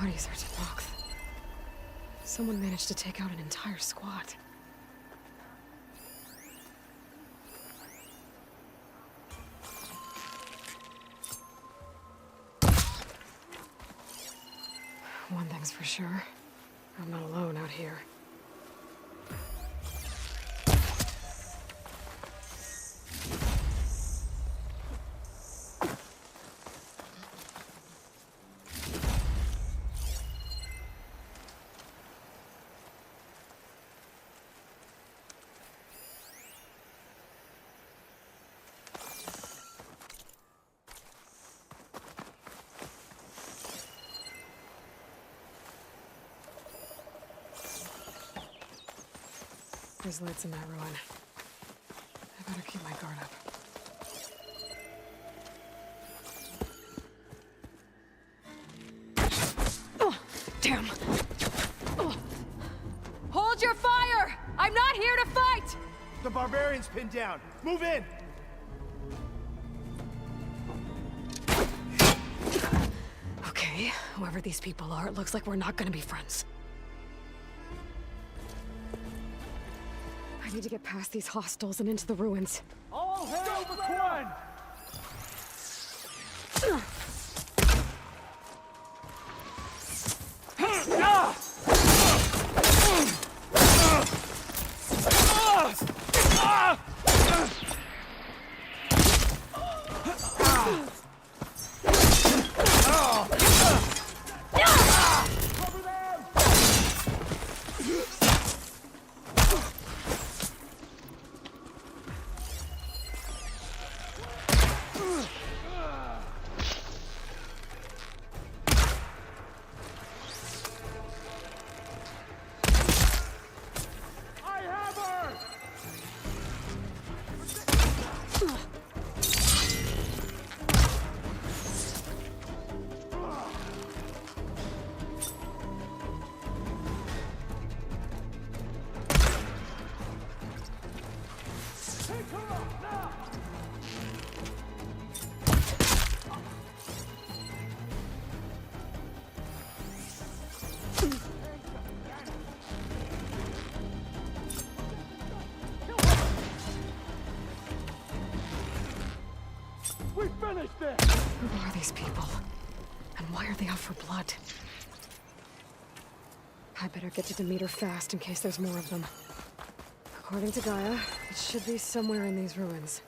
bodies are Timox. Someone managed to take out an entire squad. One thing's for sure. I'm not alone out here. There's lights in that ruin. I better keep my guard up. Oh, damn! Oh. Hold your fire! I'm not here to fight! The barbarian's pinned down. Move in! Okay, whoever these people are, it looks like we're not gonna be friends. I need to get past these hostels and into the ruins. All hail McQuinn! We finished it! Who are these people? And why are they out for blood? I better get to Demeter fast in case there's more of them. According to Gaia, it should be somewhere in these ruins.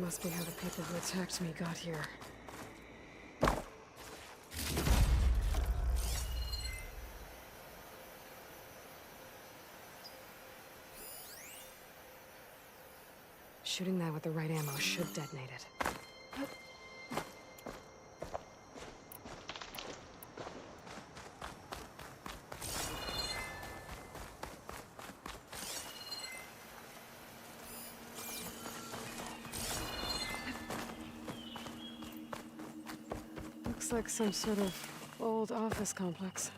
must be how the people who attacked me got here. Shooting that with the right ammo should detonate it. Looks like some sort of old office complex.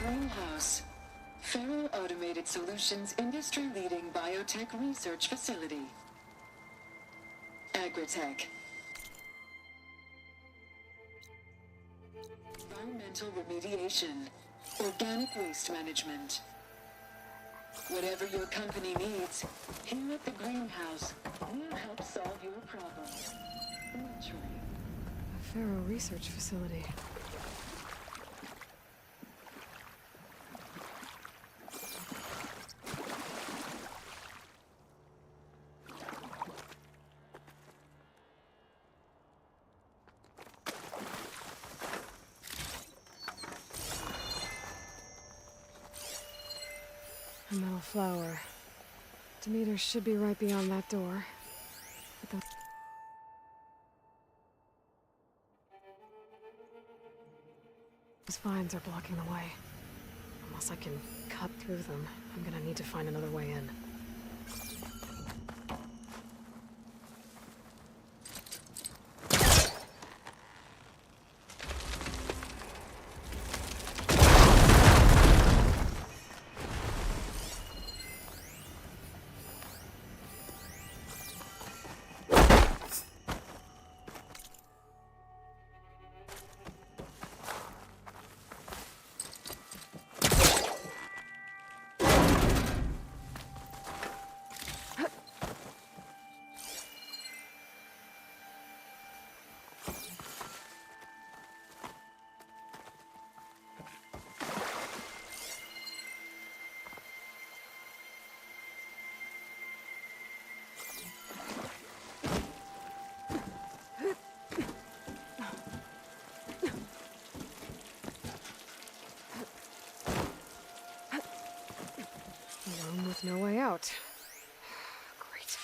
Greenhouse. Faro Automated Solutions industry-leading biotech research facility. Agritech. Environmental remediation. Organic waste management. Whatever your company needs, here at the Greenhouse, we'll help solve your problems. Naturally. A Faro research facility. A metal flower. Demeter should be right beyond that door. But those vines are blocking the way. Unless I can cut through them, I'm gonna need to find another way in. A room with no way out. Great.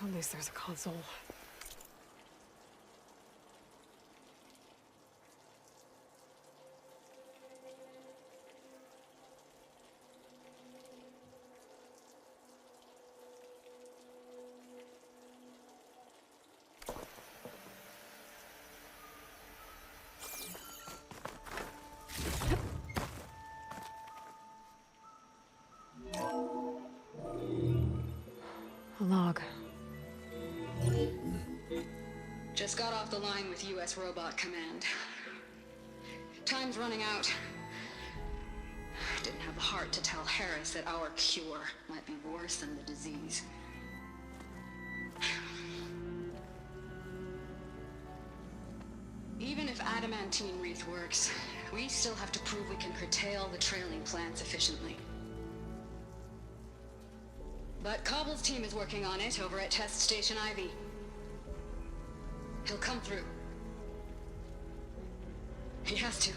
At least there's a console. A log. Just got off the line with U.S. Robot Command. Time's running out. Didn't have the heart to tell Harris that our cure might be worse than the disease. Even if adamantine wreath works, we still have to prove we can curtail the trailing plants efficiently. But Cobble's team is working on it over at Test Station Ivy. He'll come through. He has to.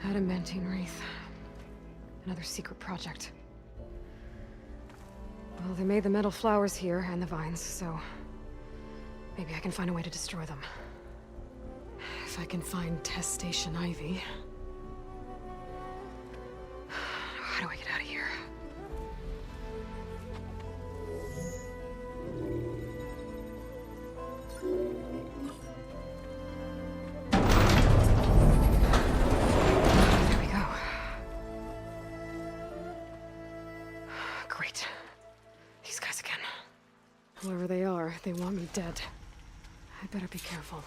Adamantine wreath. Another secret project. Well, they made the metal flowers here and the vines, so maybe I can find a way to destroy them. If I can find Test Station Ivy. How do I get out of here? want me dead. I better be careful.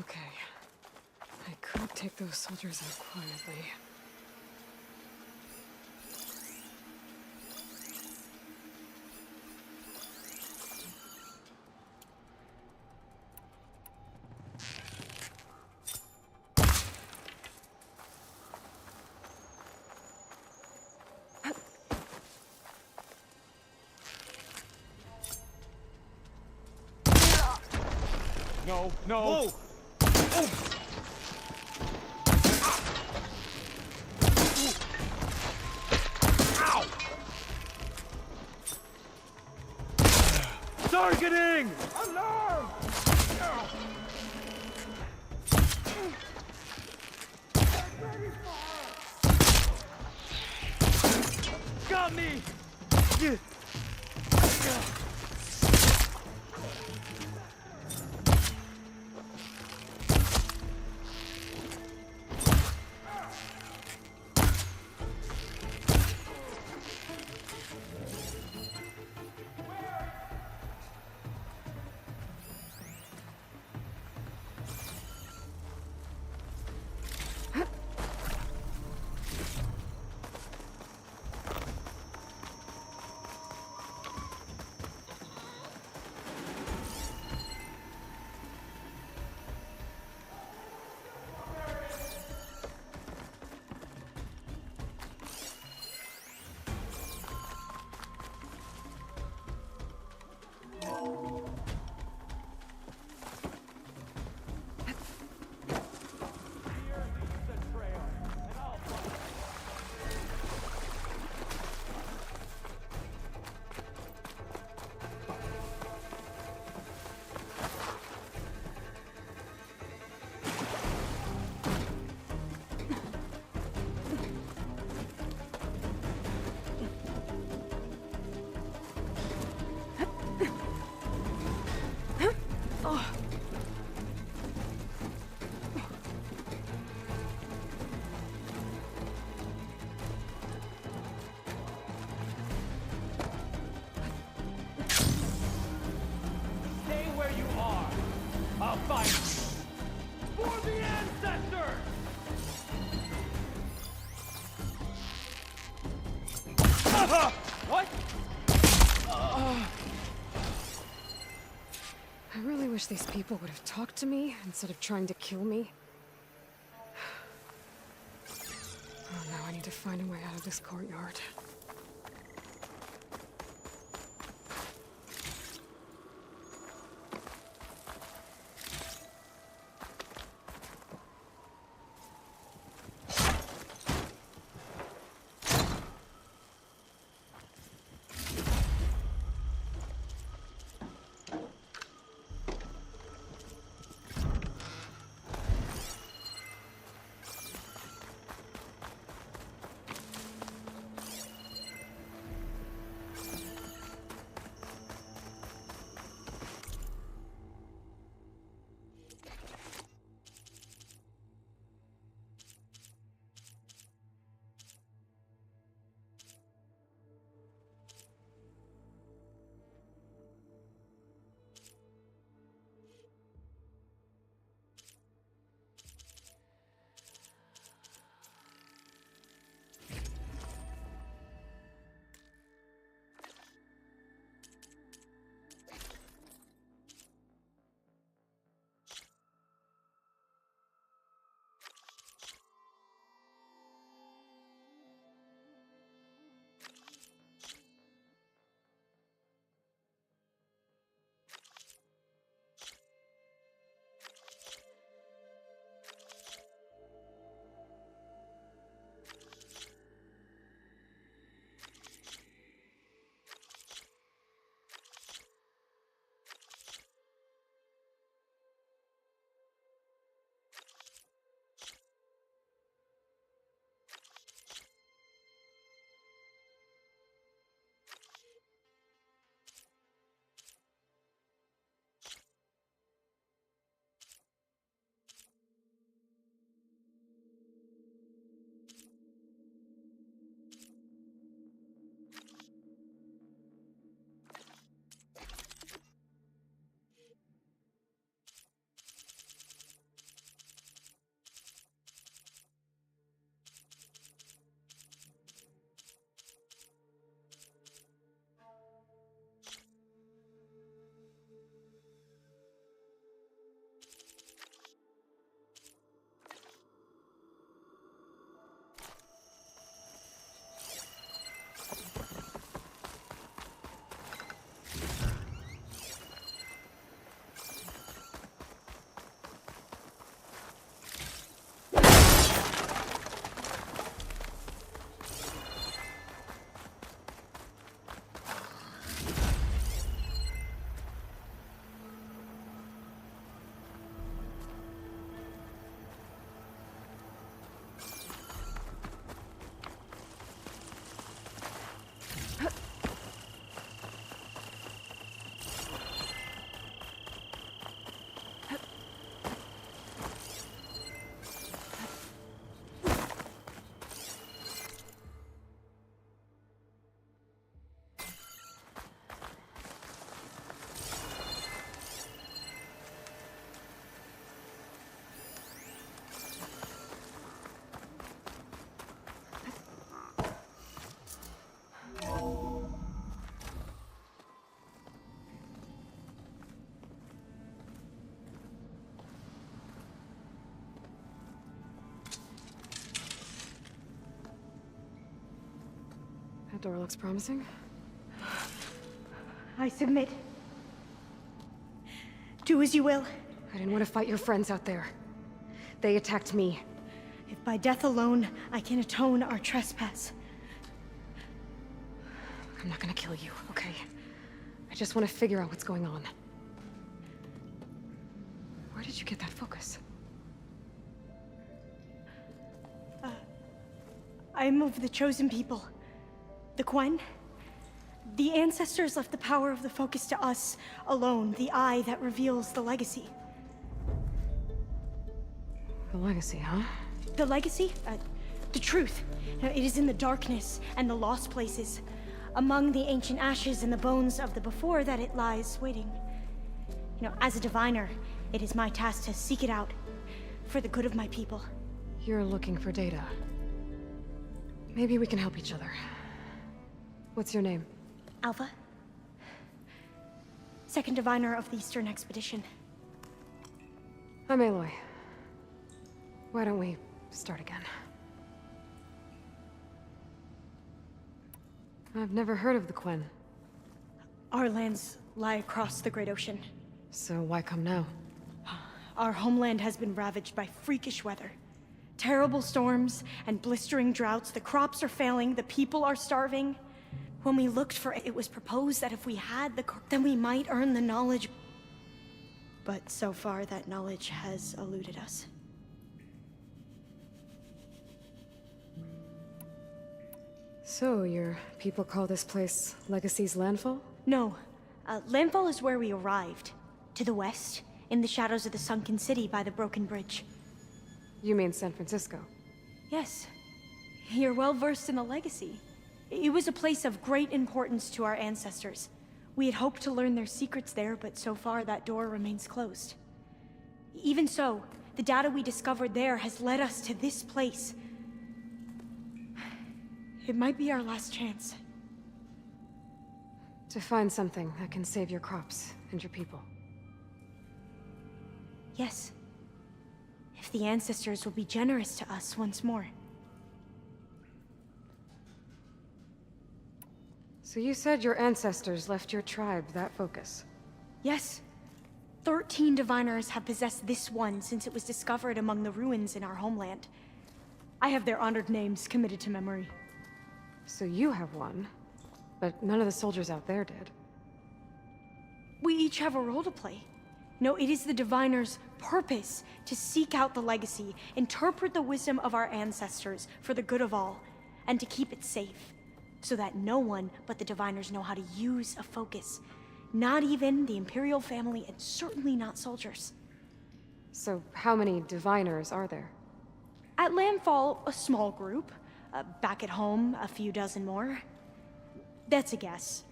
Okay. I could take those soldiers out quietly. No, no! Whoa! Ow! Targeting! Alarm! Got me! Stay where you are! I'll find you! For the ancestors! What? I really wish these people would have talked to me instead of trying to kill me. Oh, now I need to find a way out of this courtyard. door looks promising. I submit. Do as you will. I didn't want to fight your friends out there. They attacked me. If by death alone I can atone our trespass. I'm not gonna kill you, okay? I just want to figure out what's going on. Where did you get that focus? I am of the chosen people. The Quen. The ancestors left the power of the focus to us alone, the eye that reveals the legacy. The legacy, huh? The legacy? The truth. It is in the darkness and the lost places. Among the ancient ashes and the bones of the before that it lies waiting. As a diviner, it is my task to seek it out. For the good of my people. You're looking for data. Maybe we can help each other. What's your name? Alpha. Second diviner of the Eastern Expedition. I'm Aloy. Why don't we start again? I've never heard of the Quen. Our lands lie across the Great Ocean. So why come now? Our homeland has been ravaged by freakish weather. Terrible storms and blistering droughts. The crops are failing, the people are starving. When we looked for it, it was proposed that if we had then we might earn the knowledge. But so far, that knowledge has eluded us. So, your people call this place Legacy's Landfall? No. Landfall is where we arrived. To the west, in the shadows of the sunken city by the broken bridge. You mean San Francisco? Yes. You're well versed in the legacy. It was a place of great importance to our ancestors. We had hoped to learn their secrets there, but so far that door remains closed. Even so, the data we discovered there has led us to this place. It might be our last chance. To find something that can save your crops and your people. Yes. If the ancestors will be generous to us once more. So you said your ancestors left your tribe that focus? Yes. 13 diviners have possessed this one since it was discovered among the ruins in our homeland. I have their honored names committed to memory. So you have one, but none of the soldiers out there did. We each have a role to play. No, it is the diviner's purpose to seek out the legacy, interpret the wisdom of our ancestors for the good of all, and to keep it safe, so that no one but the diviners know how to use a focus. Not even the Imperial family, and certainly not soldiers. So how many diviners are there? At Landfall, a small group. Back at home, a few dozen more. That's a guess.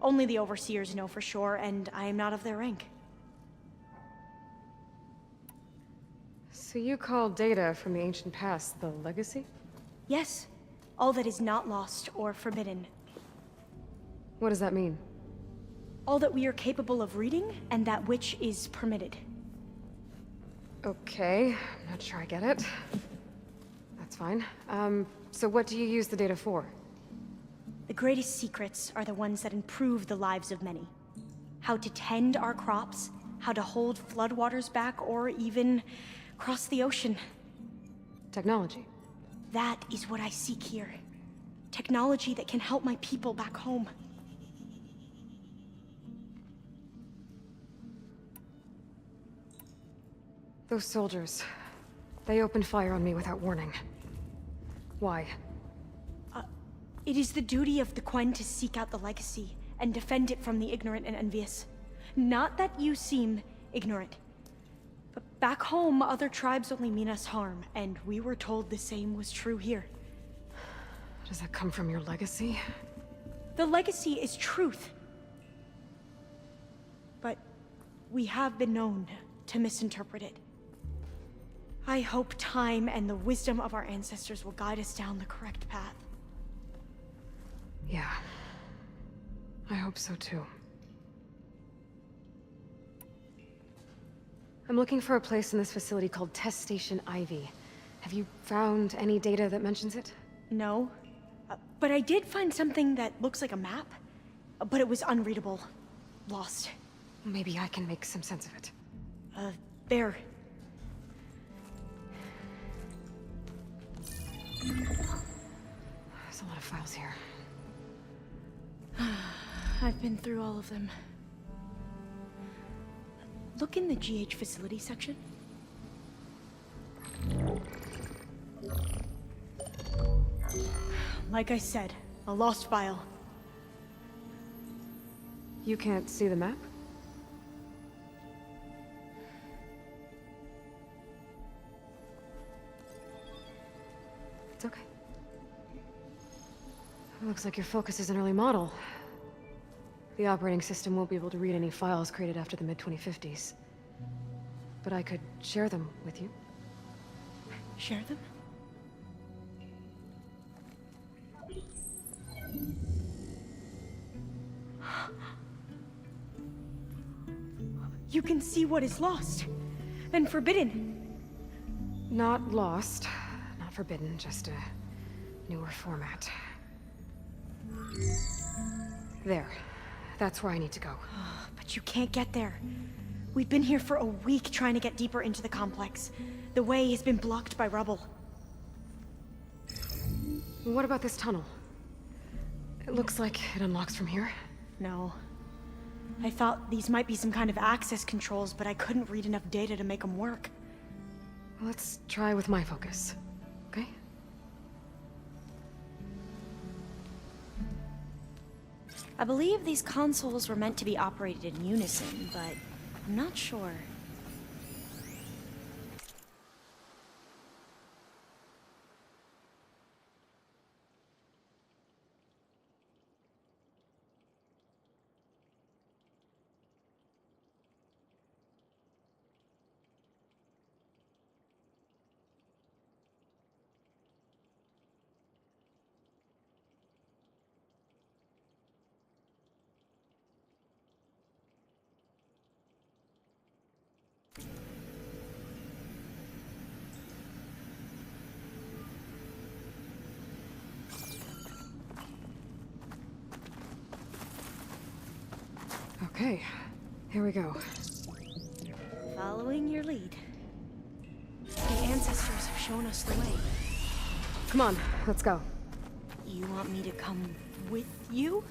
Only the overseers know for sure, and I am not of their rank. So you call data from the ancient past the legacy? Yes. All that is not lost or forbidden. What does that mean? All that we are capable of reading, and that which is permitted. Okay, I'm not sure I get it. That's fine. So what do you use the data for? The greatest secrets are the ones that improve the lives of many. How to tend our crops, how to hold floodwaters back, or even cross the ocean. Technology. That is what I seek here. Technology that can help my people back home. Those soldiers, they opened fire on me without warning. Why? It is the duty of the Quen to seek out the legacy and defend it from the ignorant and envious. Not that you seem ignorant. But back home, other tribes only mean us harm, and we were told the same was true here. Does that come from your legacy? The legacy is truth. But we have been known to misinterpret it. I hope time and the wisdom of our ancestors will guide us down the correct path. Yeah. I hope so too. I'm looking for a place in this facility called Test Station Ivy. Have you found any data that mentions it? No. But I did find something that looks like a map, but it was unreadable. Lost. Maybe I can make some sense of it. There. There's a lot of files here. I've been through all of them. Look in the GH facility section. Like I said, a lost file. You can't see the map? It's okay. It looks like your focus is an early model. The operating system won't be able to read any files created after the mid-2050s. But I could share them with you. Share them? You can see what is lost and forbidden. Not lost, not forbidden, just a newer format. There. That's where I need to go. But you can't get there. We've been here for a week trying to get deeper into the complex. The way has been blocked by rubble. What about this tunnel? It looks like it unlocks from here. No. I thought these might be some kind of access controls, but I couldn't read enough data to make them work. Let's try with my focus, okay? I believe these consoles were meant to be operated in unison, but I'm not sure. Okay, here we go. Following your lead. The ancestors have shown us the way. Come on, let's go. You want me to come with you?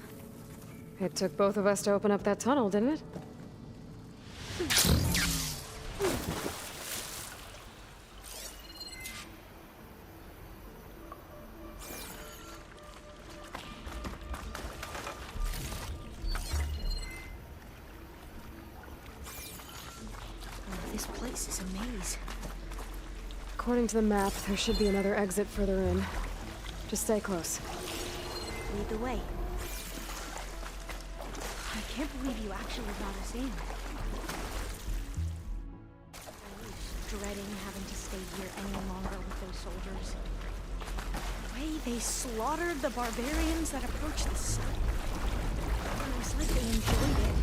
It took both of us to open up that tunnel, didn't it? This place is a maze. According to the map, there should be another exit further in. Just stay close. Lead the way. I can't believe you actually got us in. I was dreading having to stay here any longer with those soldiers. The way they slaughtered the barbarians that approached the sun. It was like they enjoyed it.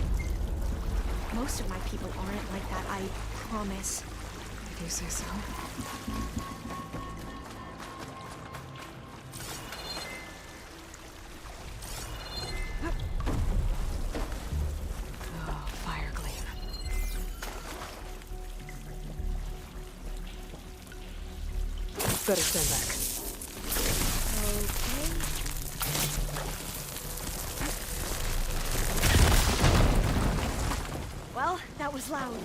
Most of my people aren't like that, I promise. If you say so. Oh, fire gleam. Better stand back. Okay. Well, that was loud.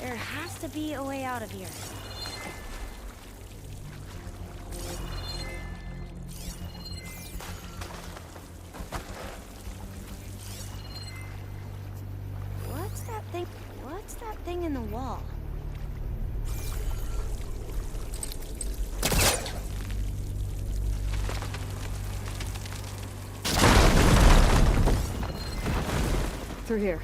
There has to be a way out of here. What's that thing? What's that thing in the wall? Through here.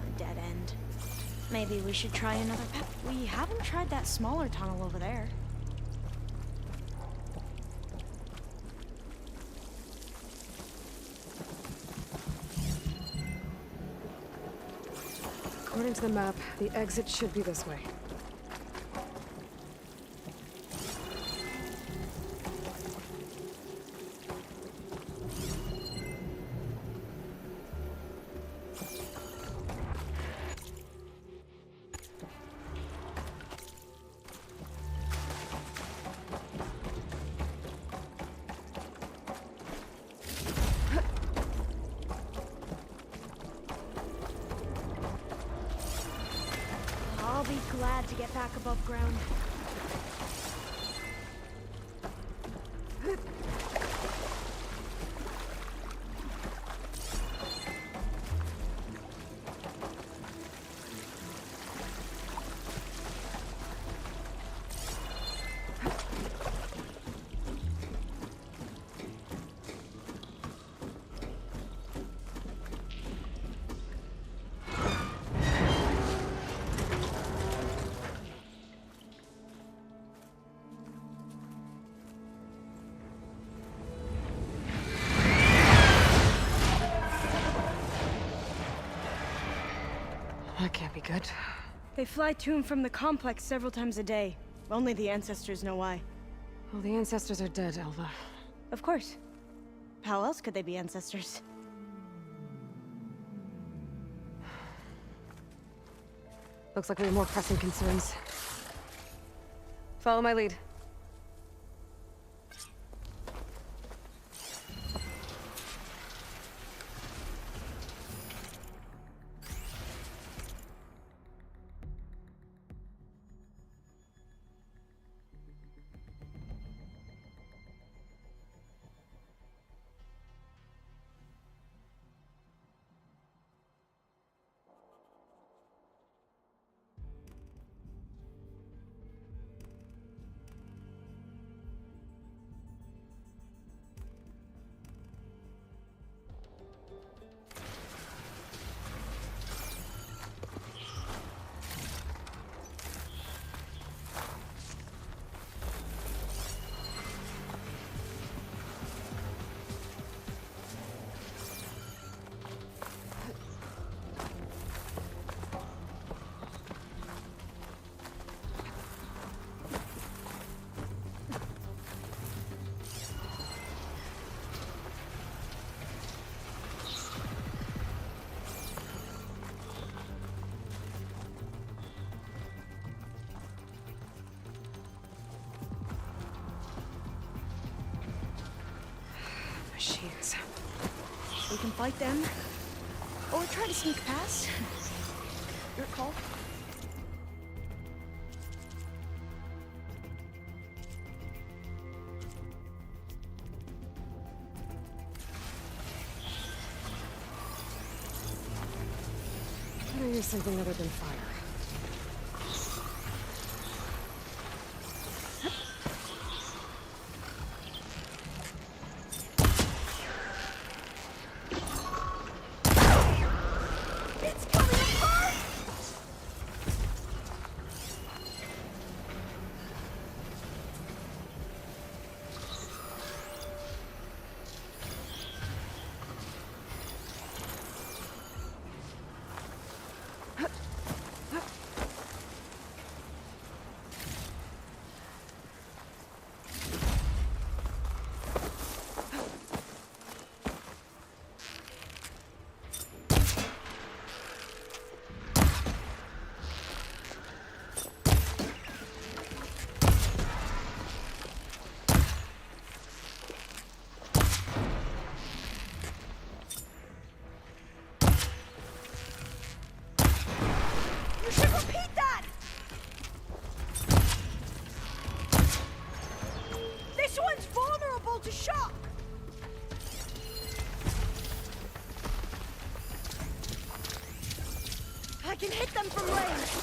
A dead end. Maybe we should try another path. We haven't tried that smaller tunnel over there. According to the map, the exit should be this way. I'll be glad to get back above ground. That can't be good. They fly to and from the complex several times a day. Only the ancestors know why. Well, the ancestors are dead, Elva. Of course. How else could they be ancestors? Looks like we have more pressing concerns. Follow my lead. Machines. We can fight them. Or try to sneak past. Your call. Better use something other than fire. I can hit them from range!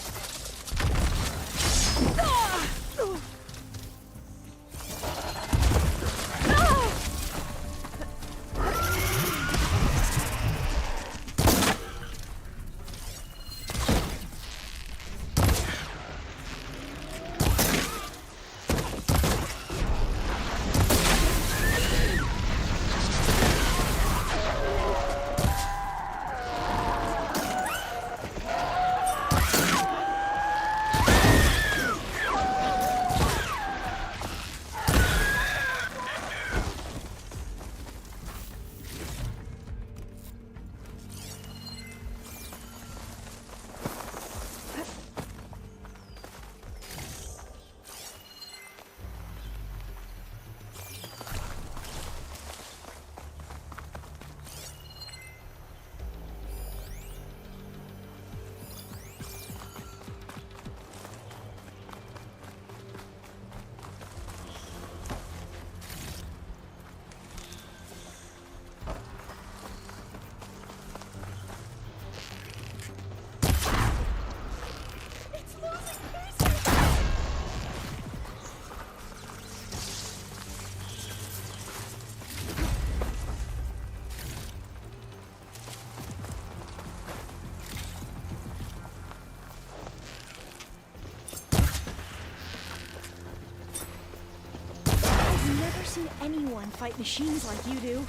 Seen anyone fight machines like you do.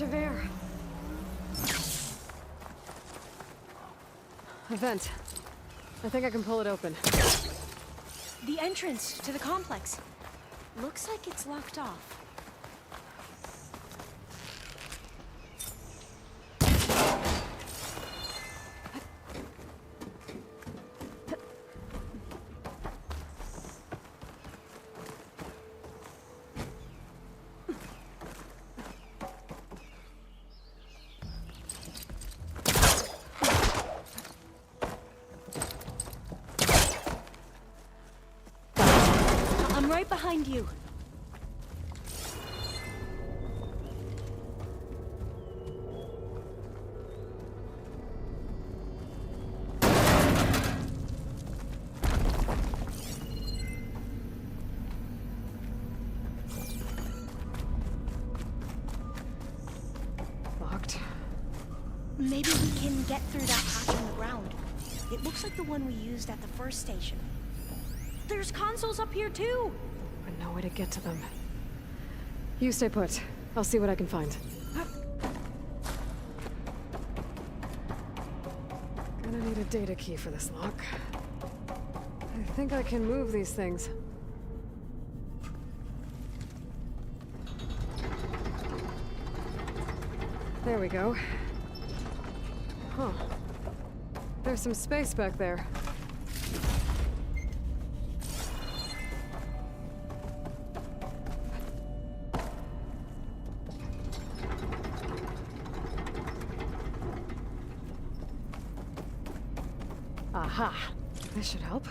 Of air. A vent. I think I can pull it open. The entrance to the complex. Looks like it's locked off. Right behind you. Locked. Maybe we can get through that hatch on the ground. It looks like the one we used at the first station. There's consoles up here too! But no way to get to them. You stay put. I'll see what I can find. Gonna need a data key for this lock. I think I can move these things. There we go. Huh. There's some space back there. Aha! This should help.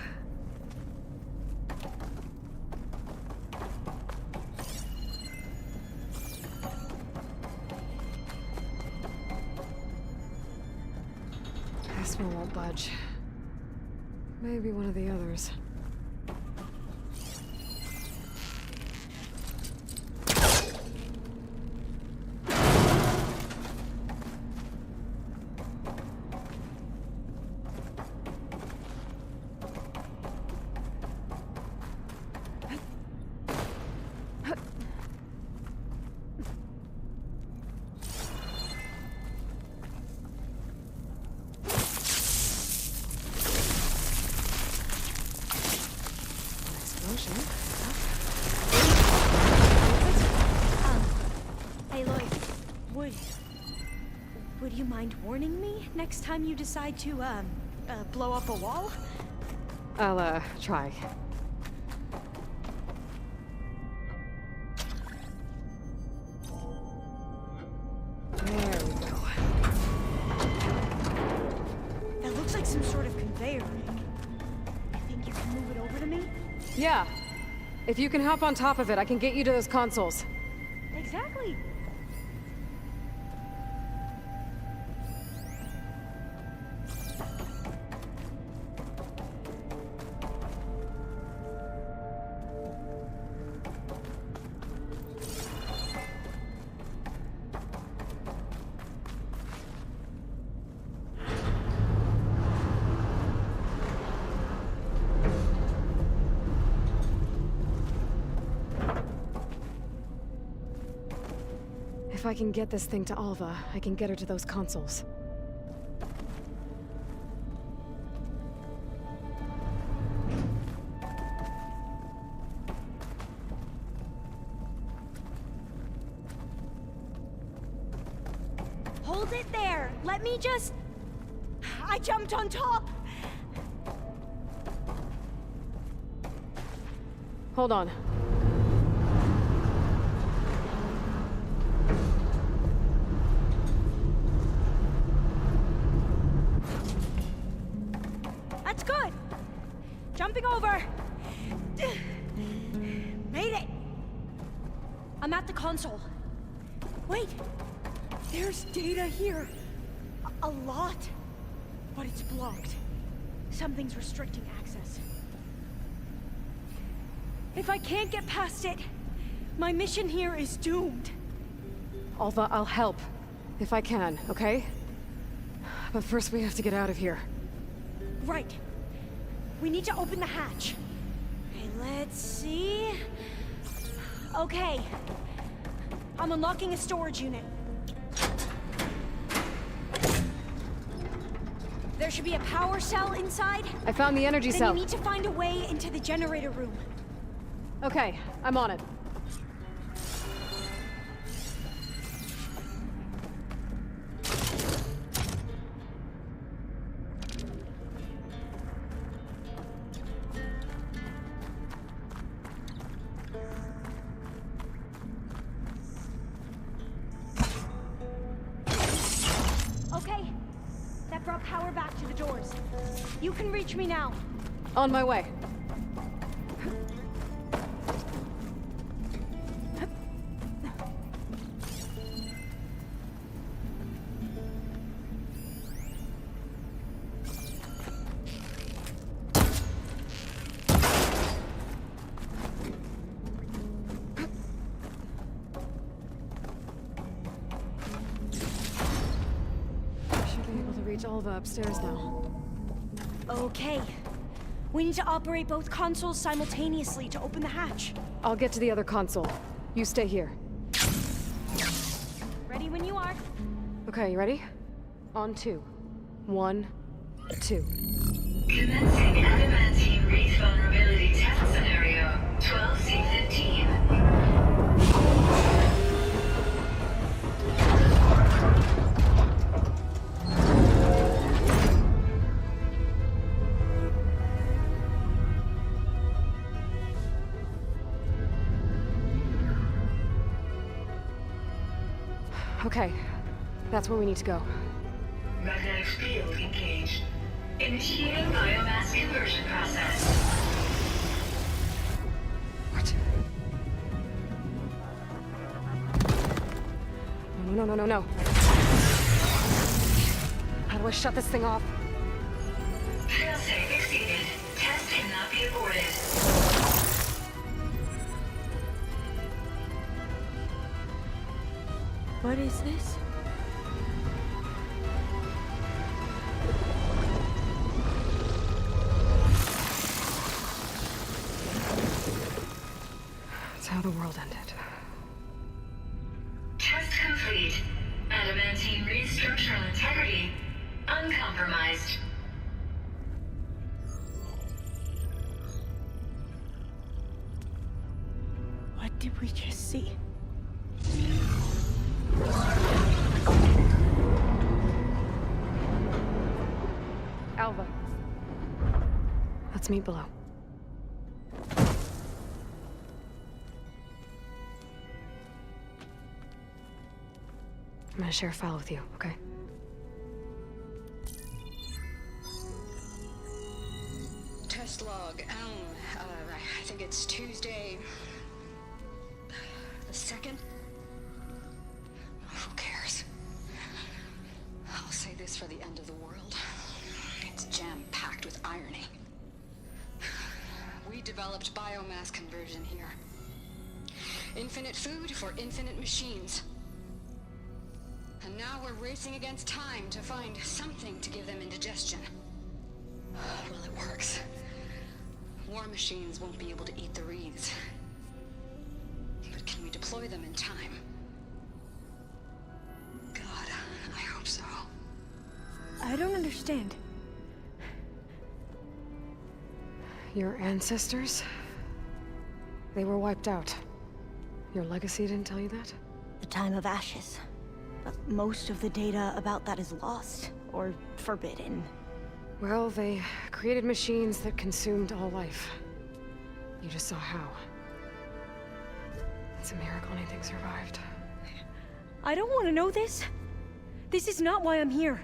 This one won't budge. Maybe one of the others. Would you mind warning me next time you decide to, blow up a wall? I'll, try. There we go. That looks like some sort of conveyor. You think you can move it over to me? Yeah. If you can hop on top of it, I can get you to those consoles. Exactly. If I can get this thing to Alva, I can get her to those consoles. Hold it there. Let me just... I jumped on top. Hold on. That's good. Jumping over. Made it. I'm at the console. Wait. There's data here. A lot. But it's blocked. Something's restricting access. If I can't get past it, my mission here is doomed. Alva, I'll help. If I can, okay? But first we have to get out of here. Right. We need to open the hatch. Okay, let's see. Okay. I'm unlocking a storage unit. There should be a power cell inside. I found the energy Then cell. you need to find a way into the generator room. Okay, I'm on it. Okay. That brought power back to the doors. You can reach me now. On my way. Should be able to reach Alva upstairs now. Okay. We need to operate both consoles simultaneously to open the hatch. I'll get to the other console. You stay here. Ready when you are. Okay, you ready? On 2. 1, 2. Commencing adamantine wreath vulnerability test scenario 12C15. Okay, that's where we need to go. Magnetic field engaged. Initiating biomass conversion process. What? No, no, no, no, no. How do I shut this thing off? Failsafe exceeded. Test cannot be aborted. What is this? That's how the world ended. Test complete. Adamantine wreath structural integrity uncompromised. What did we just see? Alva. Let's meet below. I'm gonna share a file with you, okay? Test log, I think it's Tuesday... the 2nd? Who cares? I'll say this for the end of the world. It's jam-packed with irony. We developed biomass conversion here. Infinite food for infinite machines. And now we're racing against time to find something to give them indigestion. Well, it works. War machines won't be able to eat the wreaths. But can we deploy them in time? God, I hope so. I don't understand. Your ancestors? They were wiped out. Your legacy didn't tell you that? The time of ashes. But most of the data about that is lost, or forbidden. Well, they created machines that consumed all life. You just saw how. It's a miracle anything survived. I don't want to know this. This is not why I'm here.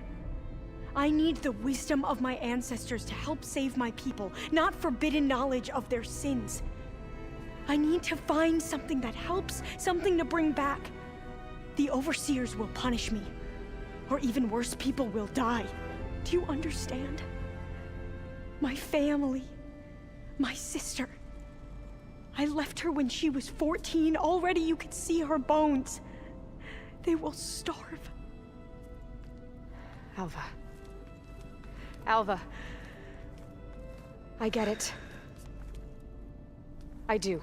I need the wisdom of my ancestors to help save my people, not forbidden knowledge of their sins. I need to find something that helps, something to bring back. The Overseers will punish me. Or even worse, people will die. Do you understand? My family. My sister. I left her when she was 14. Already you could see her bones. They will starve. Alva. Alva. I get it. I do.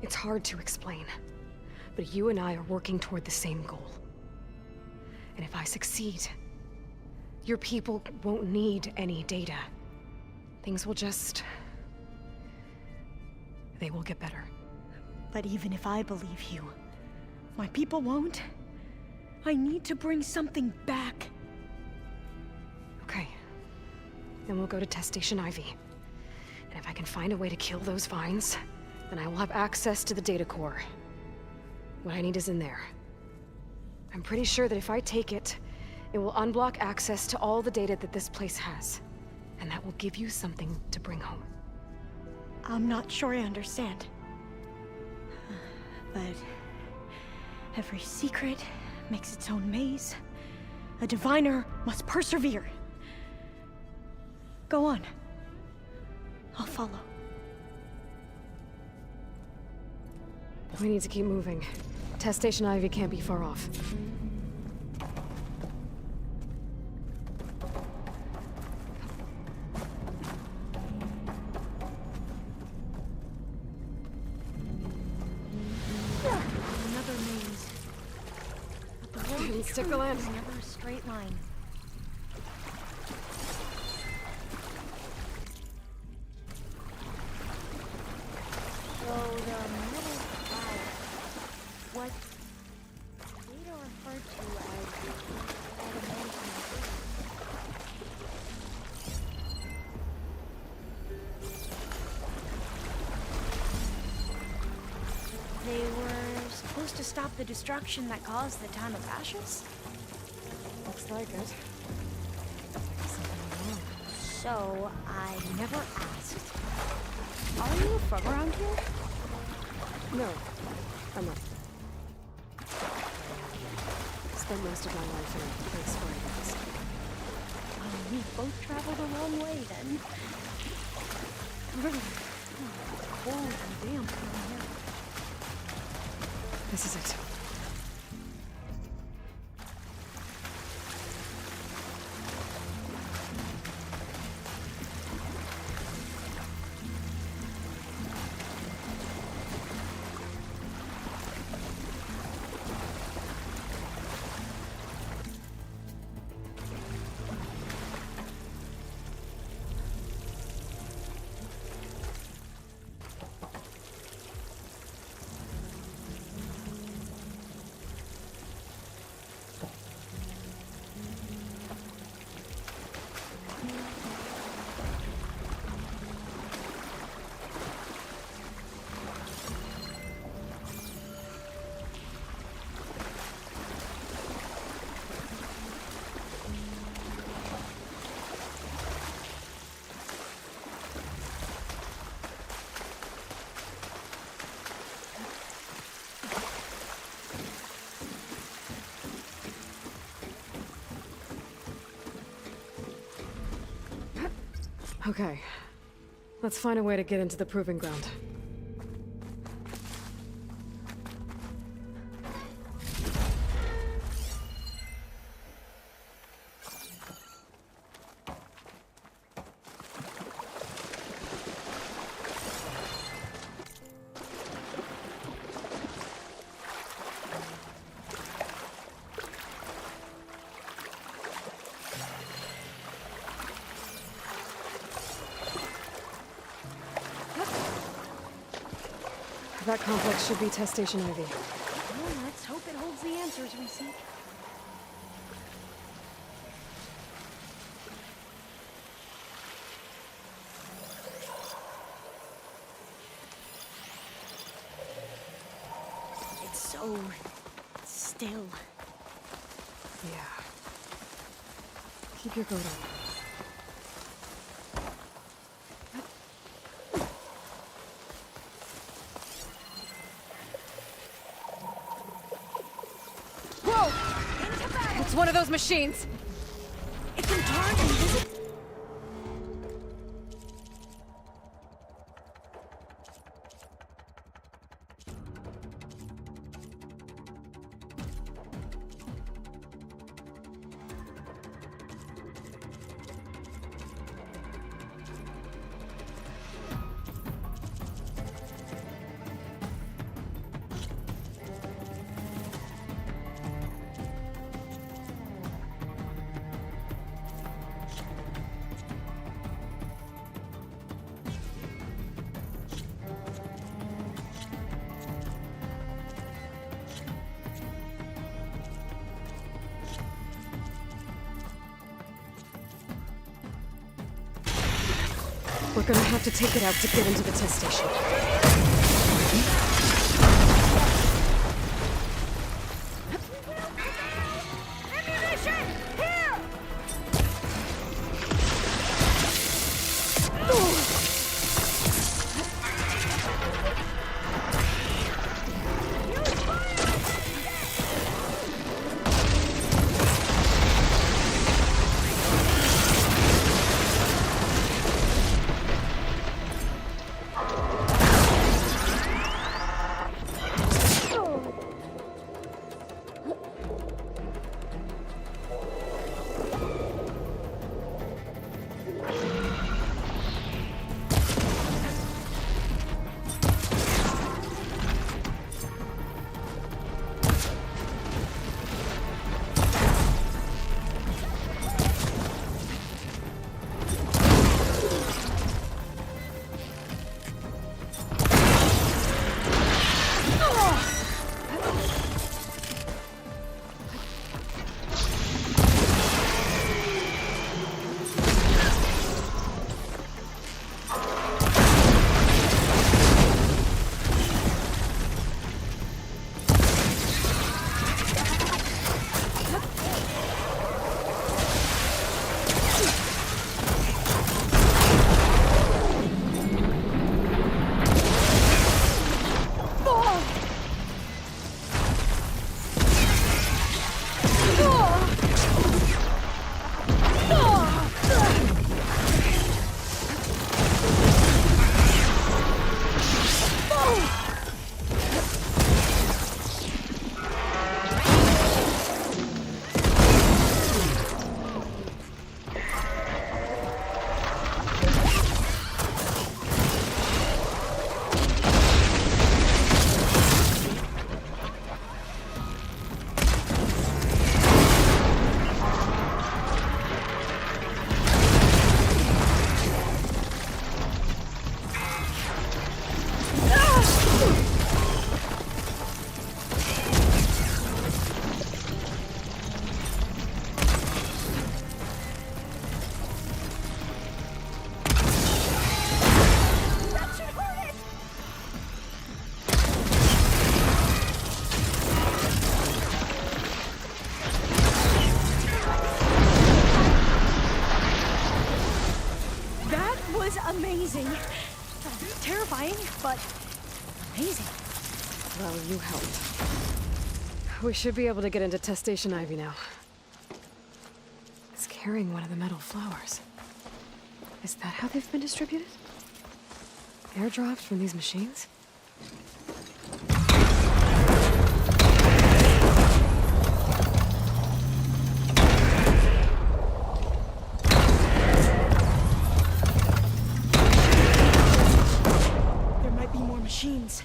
It's hard to explain, but you and I are working toward the same goal. And if I succeed, your people won't need any data. Things will just... they will get better. But even if I believe you, my people won't. I need to bring something back. Okay. Then we'll go to Test Station Ivy. And if I can find a way to kill those vines, then I will have access to the data core. What I need is in there. I'm pretty sure that if I take it, it will unblock access to all the data that this place has. And that will give you something to bring home. I'm not sure I understand. But every secret makes its own maze. A diviner must persevere. Go on. I'll follow. We need to keep moving. Test Station Ivy can't be far off. Another maze. But the road Didn't stick the landing. is never a straight line. So the middle flower, what data referred to as adamantium. They were supposed to stop the destruction that caused the time of ashes? Looks like it. So, I never asked. Are you from around here? No, I'm not. Spent most of my life in a place where I was. We both traveled a long way then. Really cold and damp around here. This is it. Okay. Let's find a way to get into the proving ground. That complex should be test station Ivy. Well, let's hope it holds the answers we seek. It's so still. Yeah. Keep your guard up. It's one of those machines! It can turn invisible. We're gonna have to take it out to get into the test station. Amazing. Terrifying, but amazing. Well, you helped. We should be able to get into test station Ivy now. It's carrying one of the metal flowers. Is that how they've been distributed? Airdropped from these machines? There might be more machines.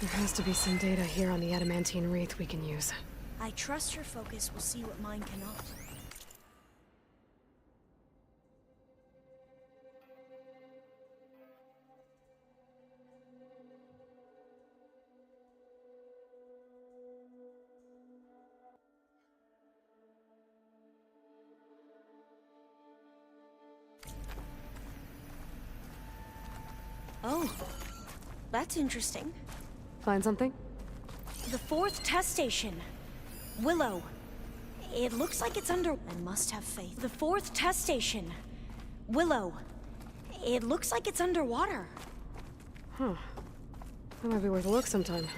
There has to be some data here on the adamantine wreath we can use. I trust your focus will see what mine cannot. Oh, that's interesting. Find something? The fourth test station. Willow. It looks like it's under... I must have faith. The fourth test station. Willow. It looks like it's underwater. Huh. That might be worth a look sometime.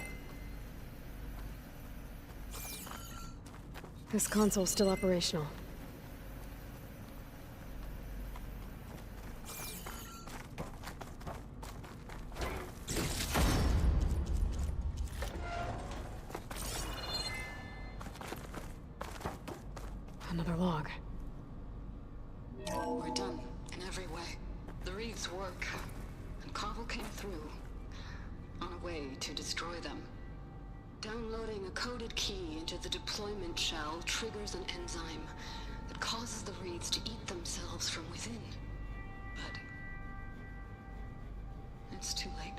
This console's still operational. Another log. We're done in every way. The wreaths work, and Carvel came through on a way to destroy them. Downloading a coded key into the deployment shell triggers an enzyme that causes the wreaths to eat themselves from within. But it's too late.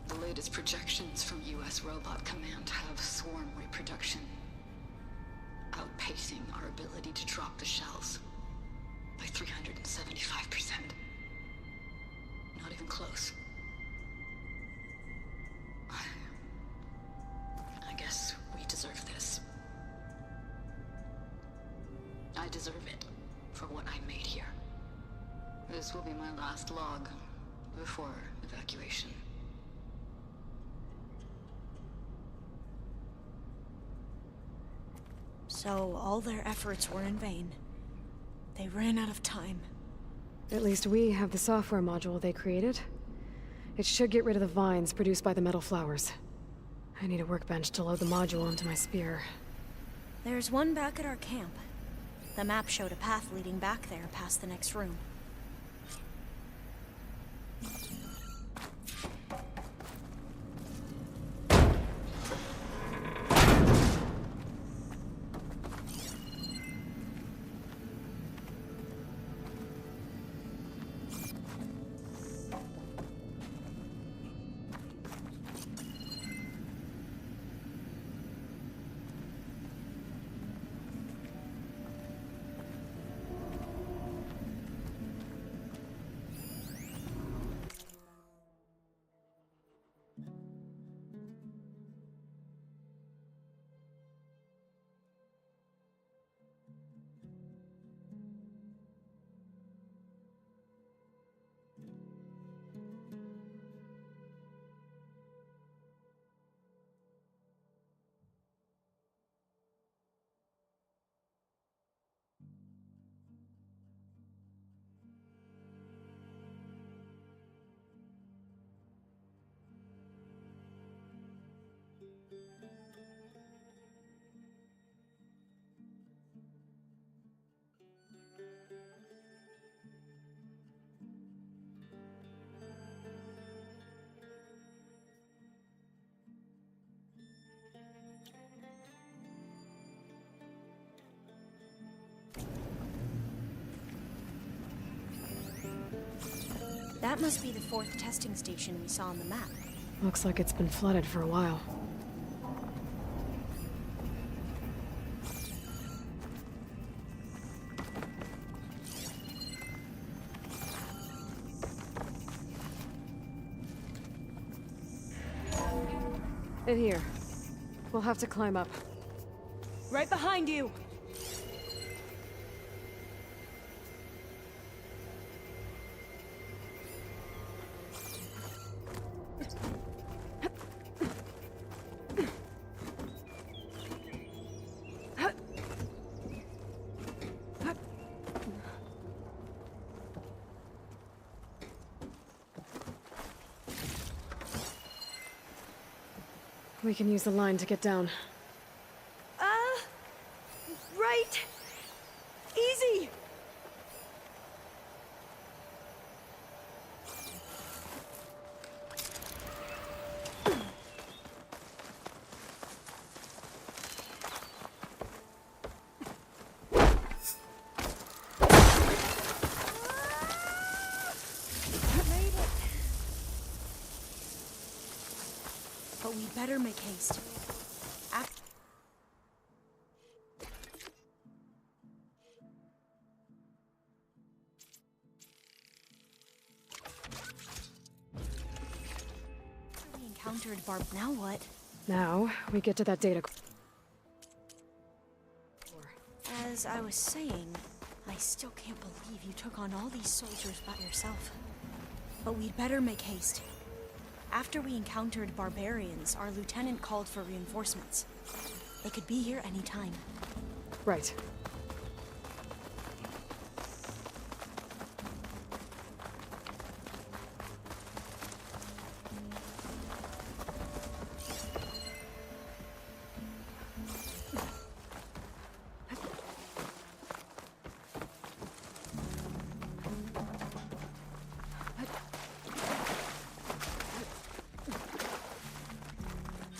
The latest projections from US Robot Command have swarm reproduction, outpacing our ability to drop the shells by 375%. Not even close. I guess we deserve this. I deserve it for what I made here. This will be my last log before evacuation. So all their efforts were in vain. They ran out of time. At least we have the software module they created. It should get rid of the vines produced by the metal flowers. I need a workbench to load the module onto my spear. There's one back at our camp. The map showed a path leading back there past the next room. That must be the 4th testing station we saw on the map. Looks like it's been flooded for a while. In here. We'll have to climb up. Right behind you! We can use the line to get down. Right! Easy! But we better make haste. We encountered Barb. Now what? Now, we get to that data core. As I was saying, I still can't believe you took on all these soldiers by yourself. But we'd better make haste. After we encountered barbarians, our lieutenant called for reinforcements. They could be here any time. Right.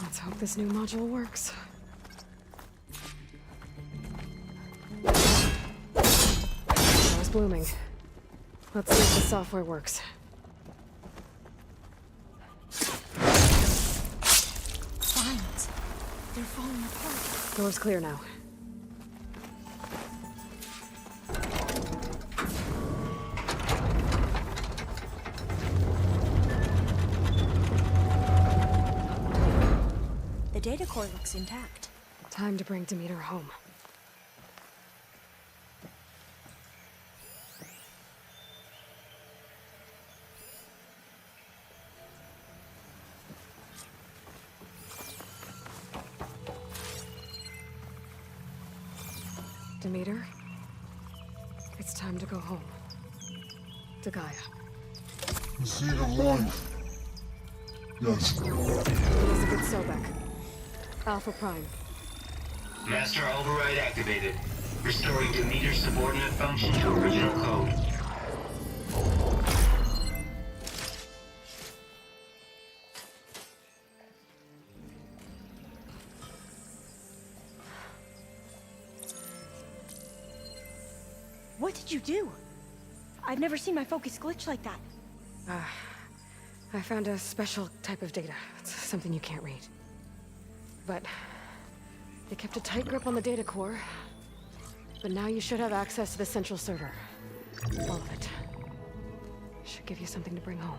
Let's hope this new module works. I was blooming. Let's see if the software works. Vines. They're falling apart. Door's clear now. The data core looks intact. Time to bring Demeter home. Demeter, it's time to go home. To Gaia. The seed of life. Yes. Elizabeth Sobek. Alpha Prime. Master override activated. Restoring Demeter's subordinate function to original code. What did you do? I've never seen my focus glitch like that. I found a special type of data. It's something you can't read. But they kept a tight grip on the data core. But now you should have access to the central server. All of it. Should give you something to bring home.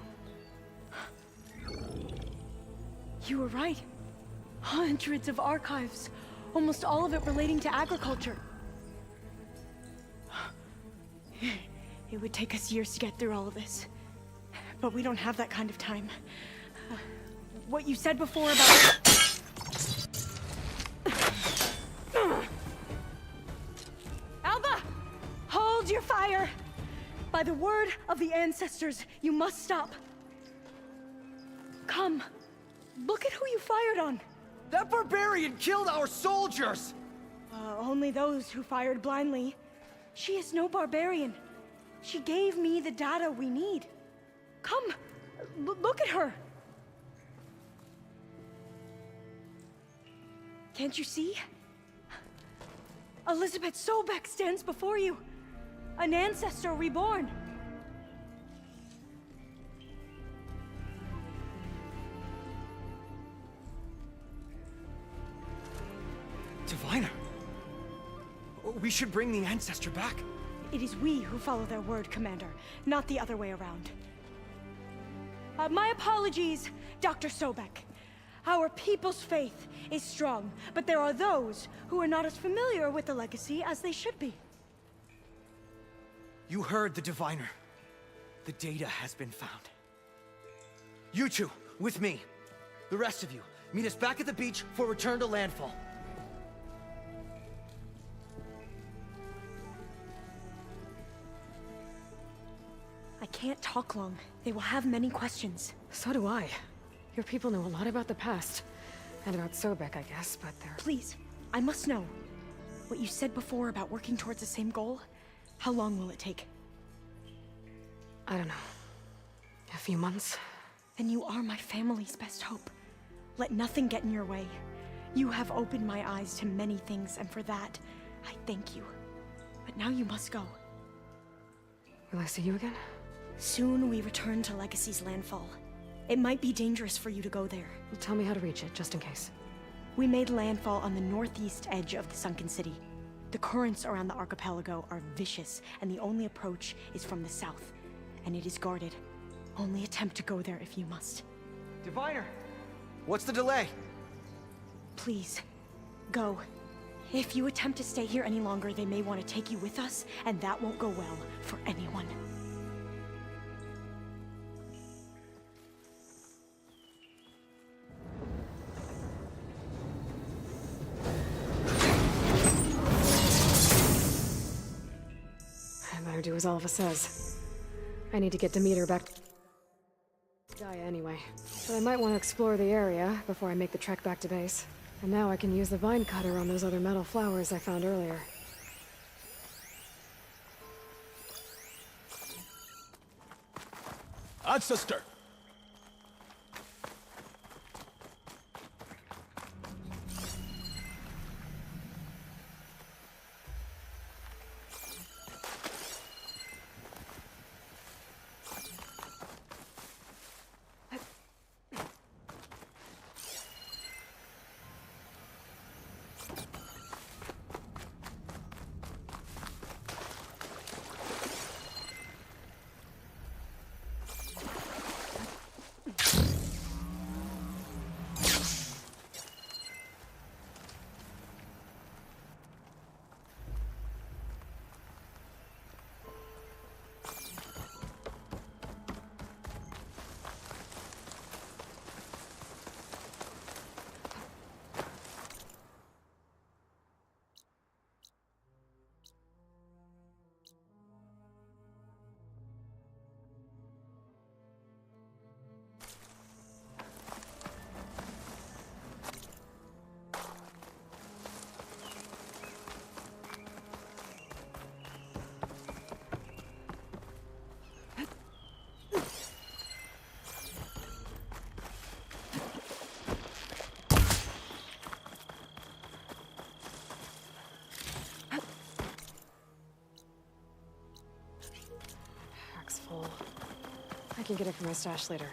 You were right. Hundreds of archives. Almost all of it relating to agriculture. It would take us years to get through all of this. But we don't have that kind of time. What you said before about... Alva! Hold your fire! By the word of the ancestors, you must stop. Come. Look at who you fired on. That barbarian killed our soldiers! Only those who fired blindly. She is no barbarian. She gave me the data we need. Come, look at her. Can't you see? Elizabeth Sobek stands before you. An ancestor reborn. Diviner. We should bring the ancestor back. It is we who follow their word, Commander, not the other way around. My apologies, Dr. Sobek. Our people's faith is strong, but there are those who are not as familiar with the legacy as they should be. You heard the diviner. The data has been found. You two, with me. The rest of you, meet us back at the beach for return to landfall. I can't talk long. They will have many questions. So do I. Your people know a lot about the past. And about Sobek, I guess, but they're... Please, I must know. What you said before about working towards the same goal, how long will it take? I don't know. A few months? Then you are my family's best hope. Let nothing get in your way. You have opened my eyes to many things, and for that, I thank you. But now you must go. Will I see you again? Soon we return to Legacy's landfall. It might be dangerous for you to go there. Well, tell me how to reach it, just in case. We made landfall on the northeast edge of the sunken city. The currents around the archipelago are vicious, and the only approach is from the south. And it is guarded. Only attempt to go there if you must. Diviner! What's the delay? Please, go. If you attempt to stay here any longer, they may want to take you with us, and that won't go well for anyone. I better do as Alva says. I need to get Demeter back to Gaia anyway. But I might want to explore the area before I make the trek back to base. And now I can use the vine cutter on those other metal flowers I found earlier. Ancestor! can get it from my stash later.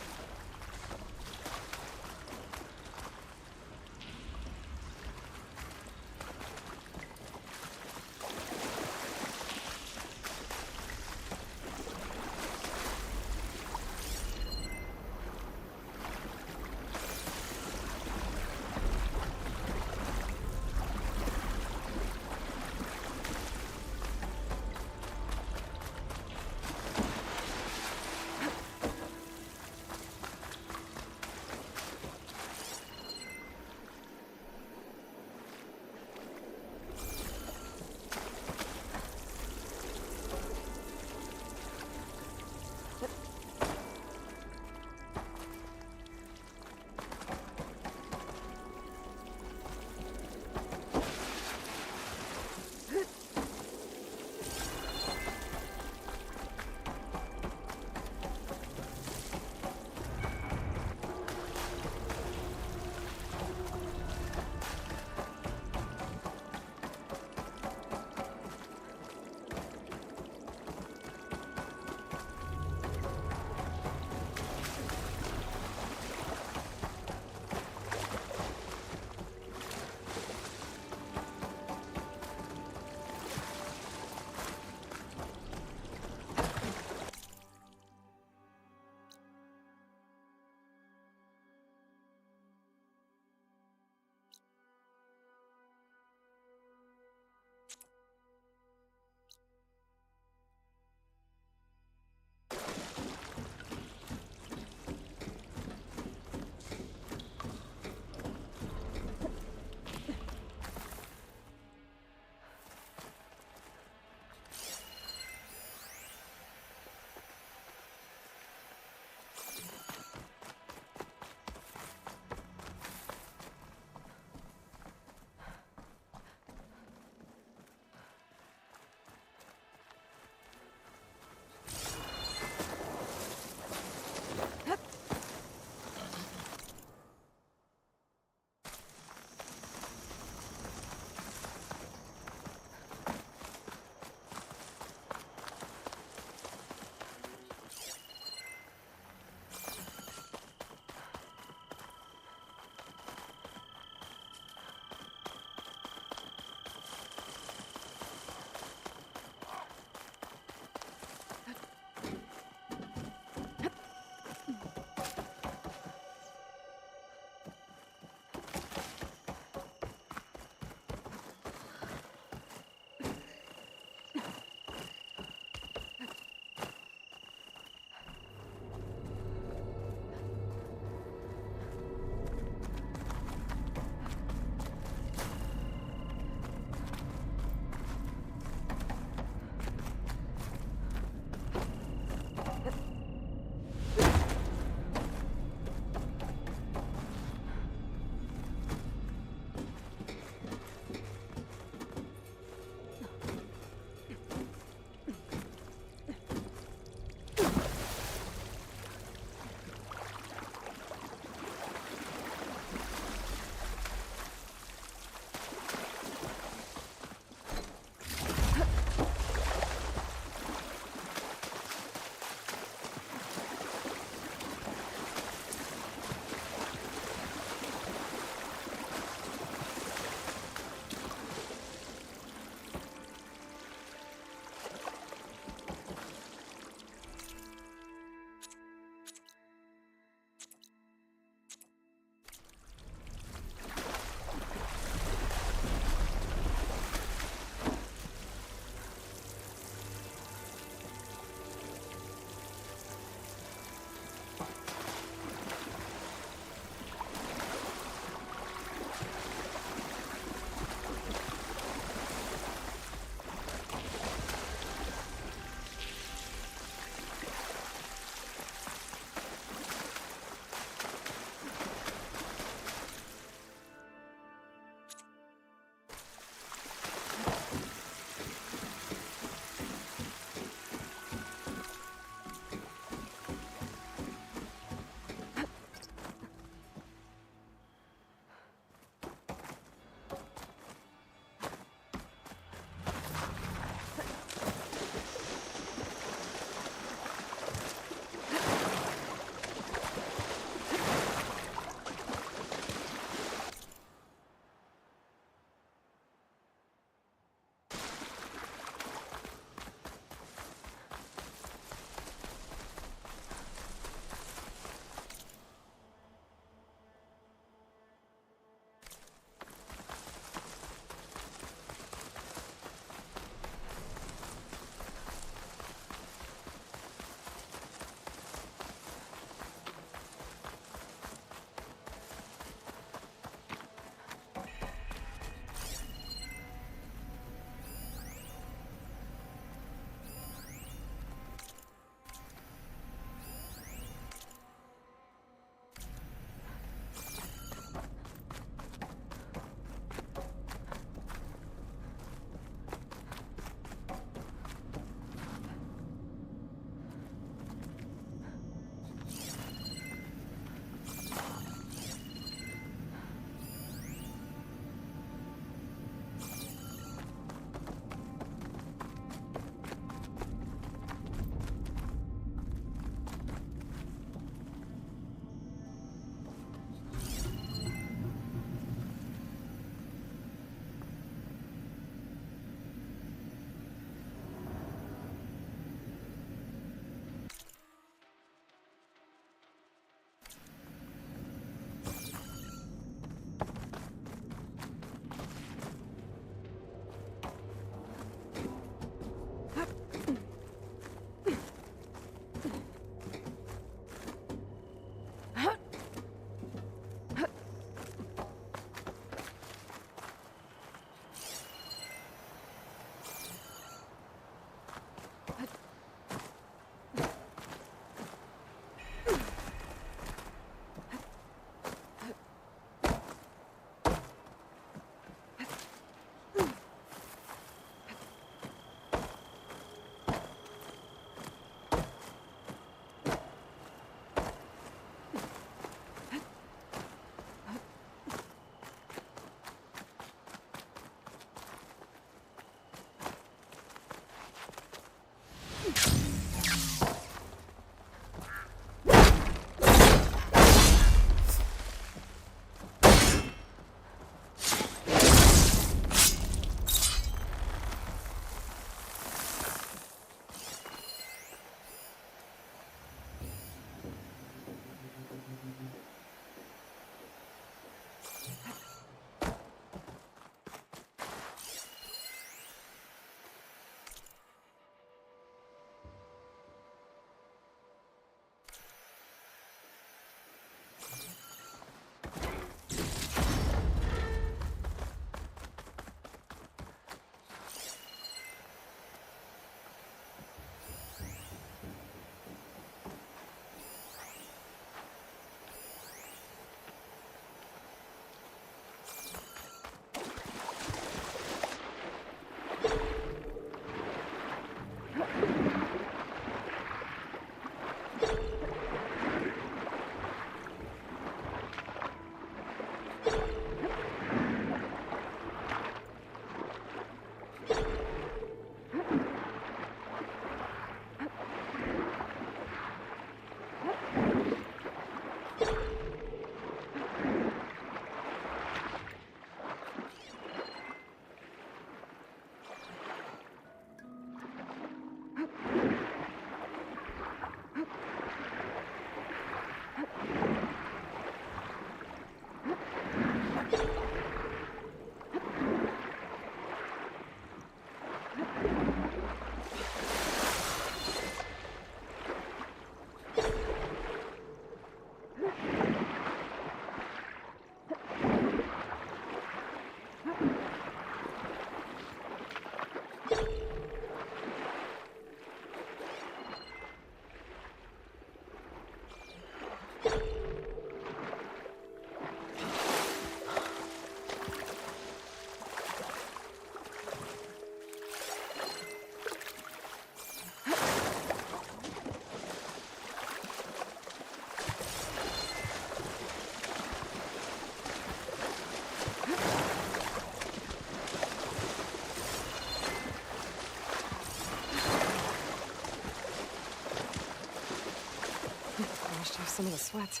Washed off some of the sweat.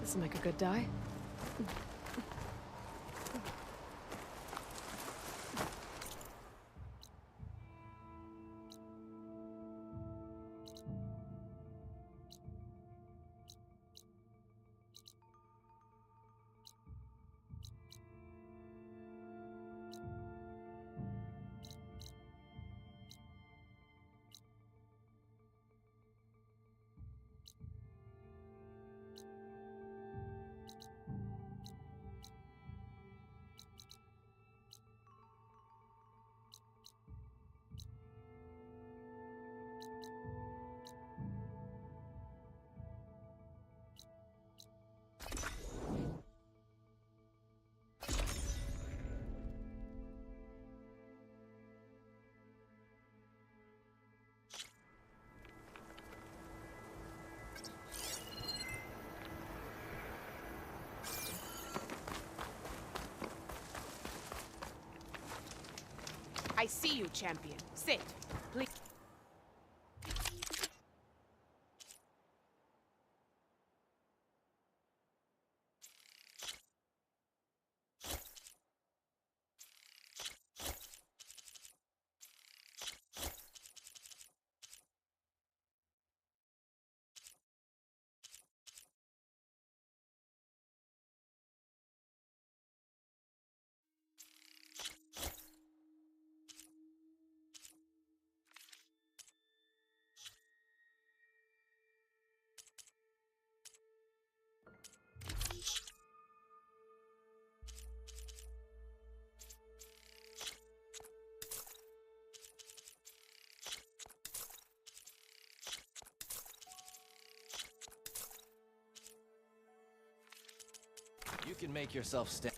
This'll make a good dye. I see you, champion. Sit. Please. You can make yourself stand.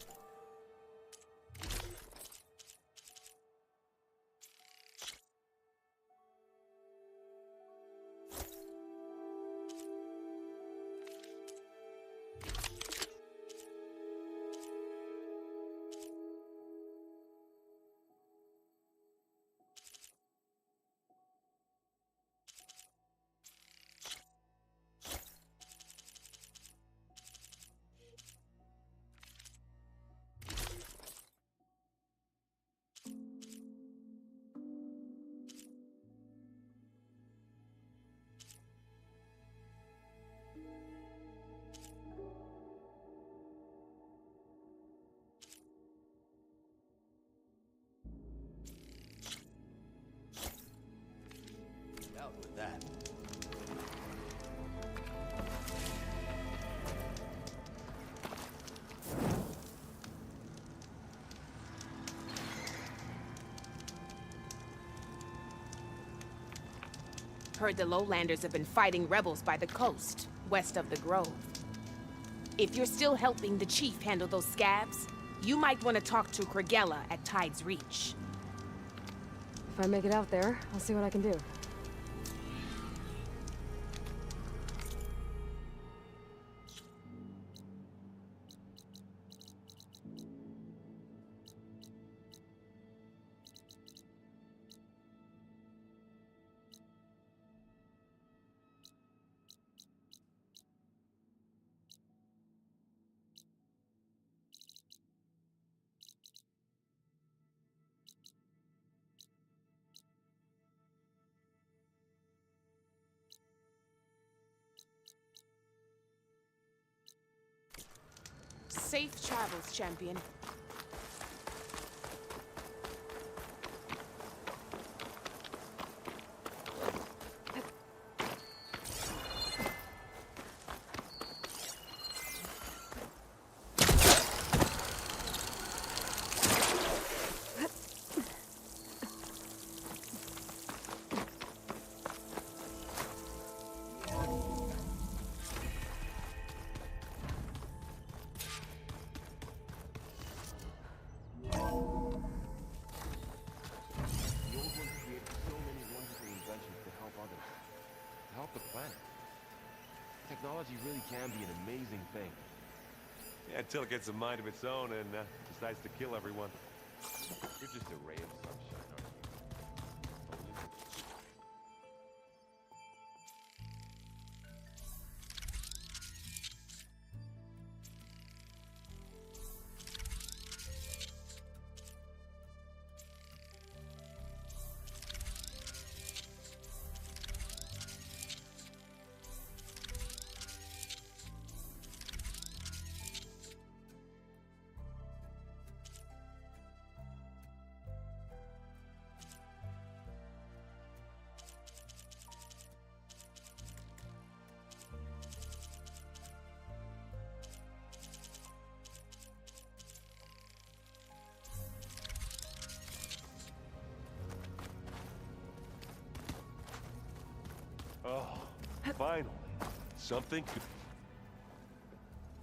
with that. Heard the lowlanders have been fighting rebels by the coast, west of the grove. If you're still helping the chief handle those scabs, you might want to talk to Kragella at Tide's Reach. If I make it out there, I'll see what I can do. Safe travels, champion. Technology really can be an amazing thing. Yeah, until it gets a mind of its own and decides to kill everyone. You're just a ray of sunshine, aren't you? Oh, finally. Something could...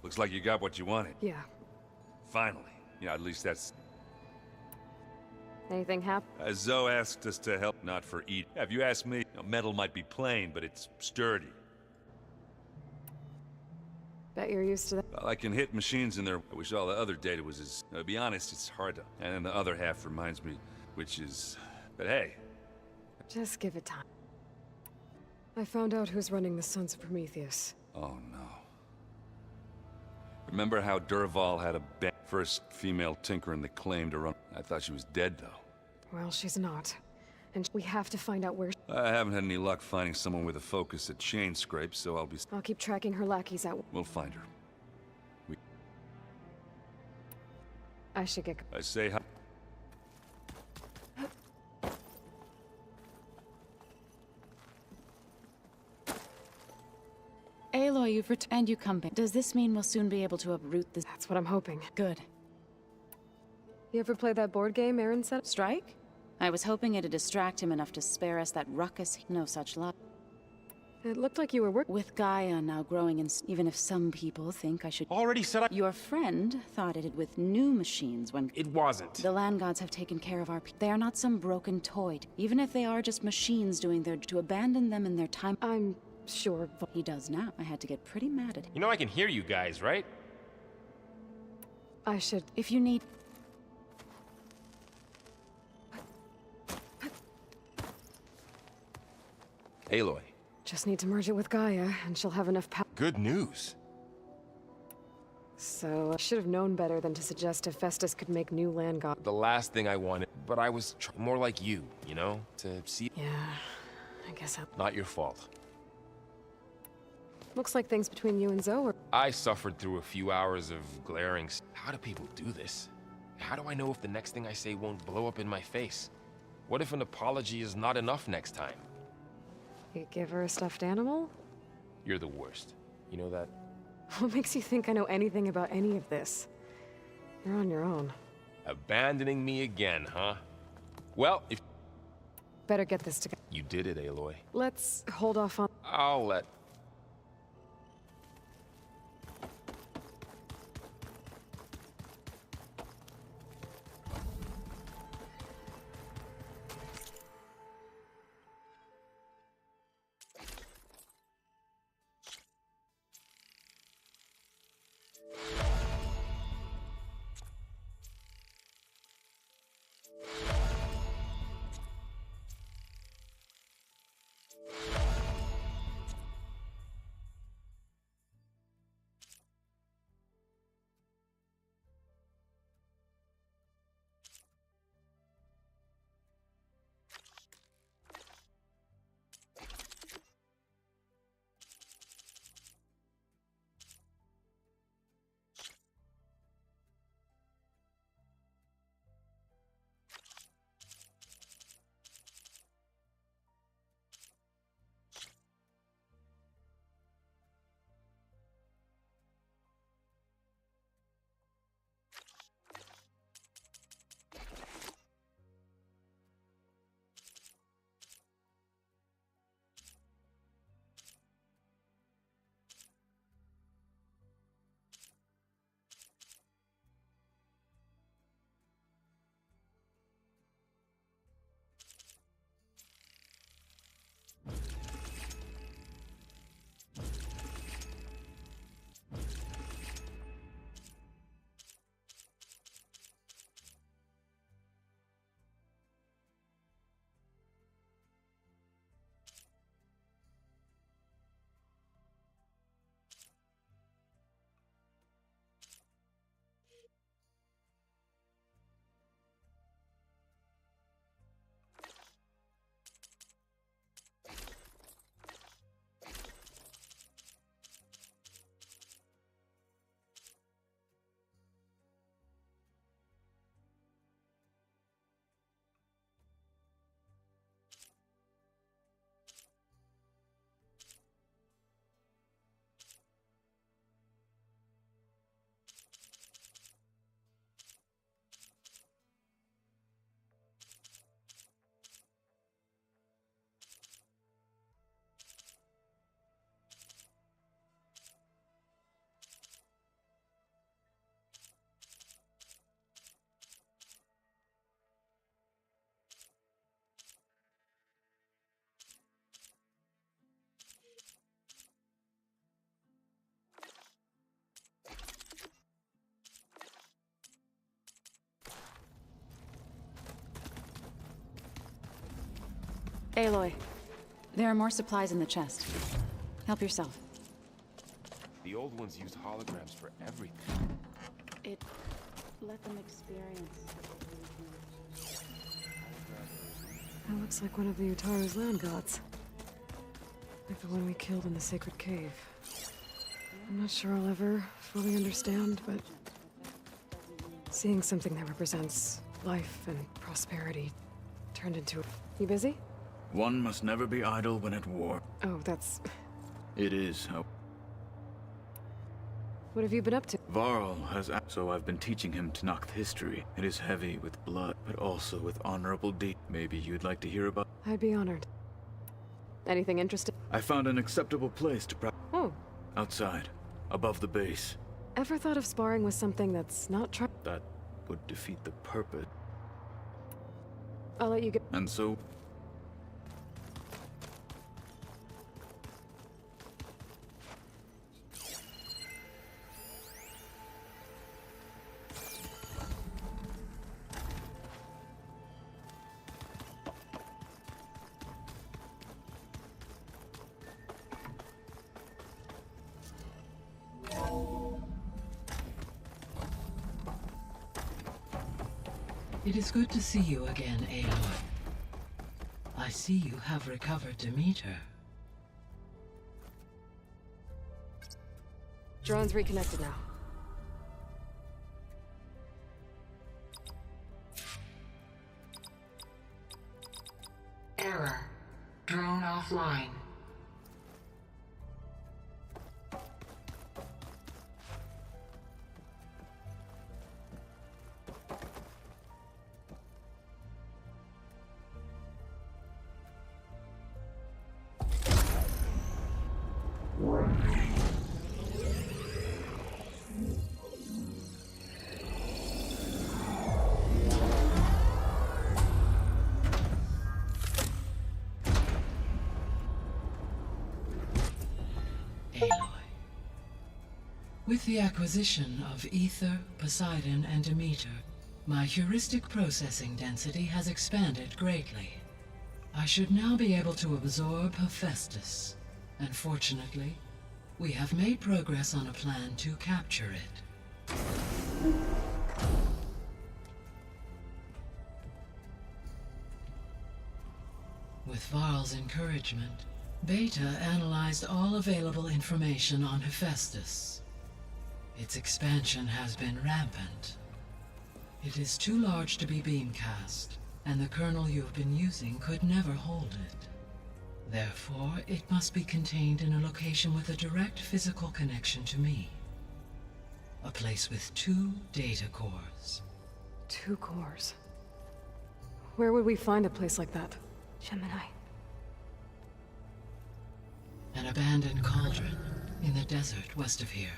Looks like you got what you wanted. Yeah. Finally. Yeah, at least that's... Anything happen? Zoe asked us to help, not for eat. If you ask me, metal might be plain, but it's sturdy. Bet you're used to that. Well, I can hit machines in there. I wish all the other data was as... to be honest, it's hard to... And then the other half reminds me, which is... But hey. Just give it time. I found out who's running the Sons of Prometheus. Oh, no. Remember how Durval had a first female tinker in the claim to run... I thought she was dead, though. Well, she's not. And we have to find out where... I haven't had any luck finding someone with a focus at chain scrapes, so I'll keep tracking her lackeys out. We'll find her. I should get... I say hi... Aloy, you've returned. You come back. Does this mean we'll soon be able to uproot this? That's what I'm hoping. Good. You ever play that board game Aaron said? Strike? I was hoping it'd distract him enough to spare us that ruckus. No such luck. It looked like you were working... With Gaia now growing in... Even if some people think I should... Already set up... Your friend thought it with new machines when... It wasn't. The land gods have taken care of our... They are not some broken toy. Even if they are just machines doing their... To abandon them in their time... I'm... sure. He does now. I had to get pretty mad at him. You know I can hear you guys, right? I should... If you need... Aloy. Just need to merge it with Gaia, and she'll have enough power. Good news. So, I should have known better than to suggest Hephaestus could make new land god. The last thing I wanted, but I was more like you know? To see... Yeah, I guess I'll... Not your fault. Looks like things between you and Zoe are... I suffered through a few hours of glaring... How do people do this? How do I know if the next thing I say won't blow up in my face? What if an apology is not enough next time? You give her a stuffed animal? You're the worst. You know that? What makes you think I know anything about any of this? You're on your own. Abandoning me again, huh? Well, if... Better get this together. You did it, Aloy. Let's hold off on... I'll let... Aloy, there are more supplies in the chest. Help yourself. The old ones used holograms for everything. It let them experience. That looks like one of the Utaru's land gods. Like the one we killed in the sacred cave. I'm not sure I'll ever fully understand, but seeing something that represents life and prosperity turned into... You busy? One must never be idle when at war. Oh, that's... It is how... What have you been up to? Varl has... So I've been teaching him Tanakh history. It is heavy with blood, but also with honorable deed. Maybe you'd like to hear about... I'd be honored. Anything interesting? I found an acceptable place to practice. Oh. Outside. Above the base. Ever thought of sparring with something that's not That would defeat the purpose. I'll let you get... And so... It is good to see you again, Aloy. I see you have recovered Demeter. Drone's reconnected now. Error. Drone offline. With the acquisition of Ether, Poseidon, and Demeter, my heuristic processing density has expanded greatly. I should now be able to absorb Hephaestus, and fortunately, we have made progress on a plan to capture it. With Varl's encouragement, Beta analyzed all available information on Hephaestus. Its expansion has been rampant. It is too large to be beamcast, and the kernel you have been using could never hold it. Therefore, it must be contained in a location with a direct physical connection to me. A place with 2 data cores. 2 cores? Where would we find a place like that? Gemini. An abandoned cauldron in the desert west of here.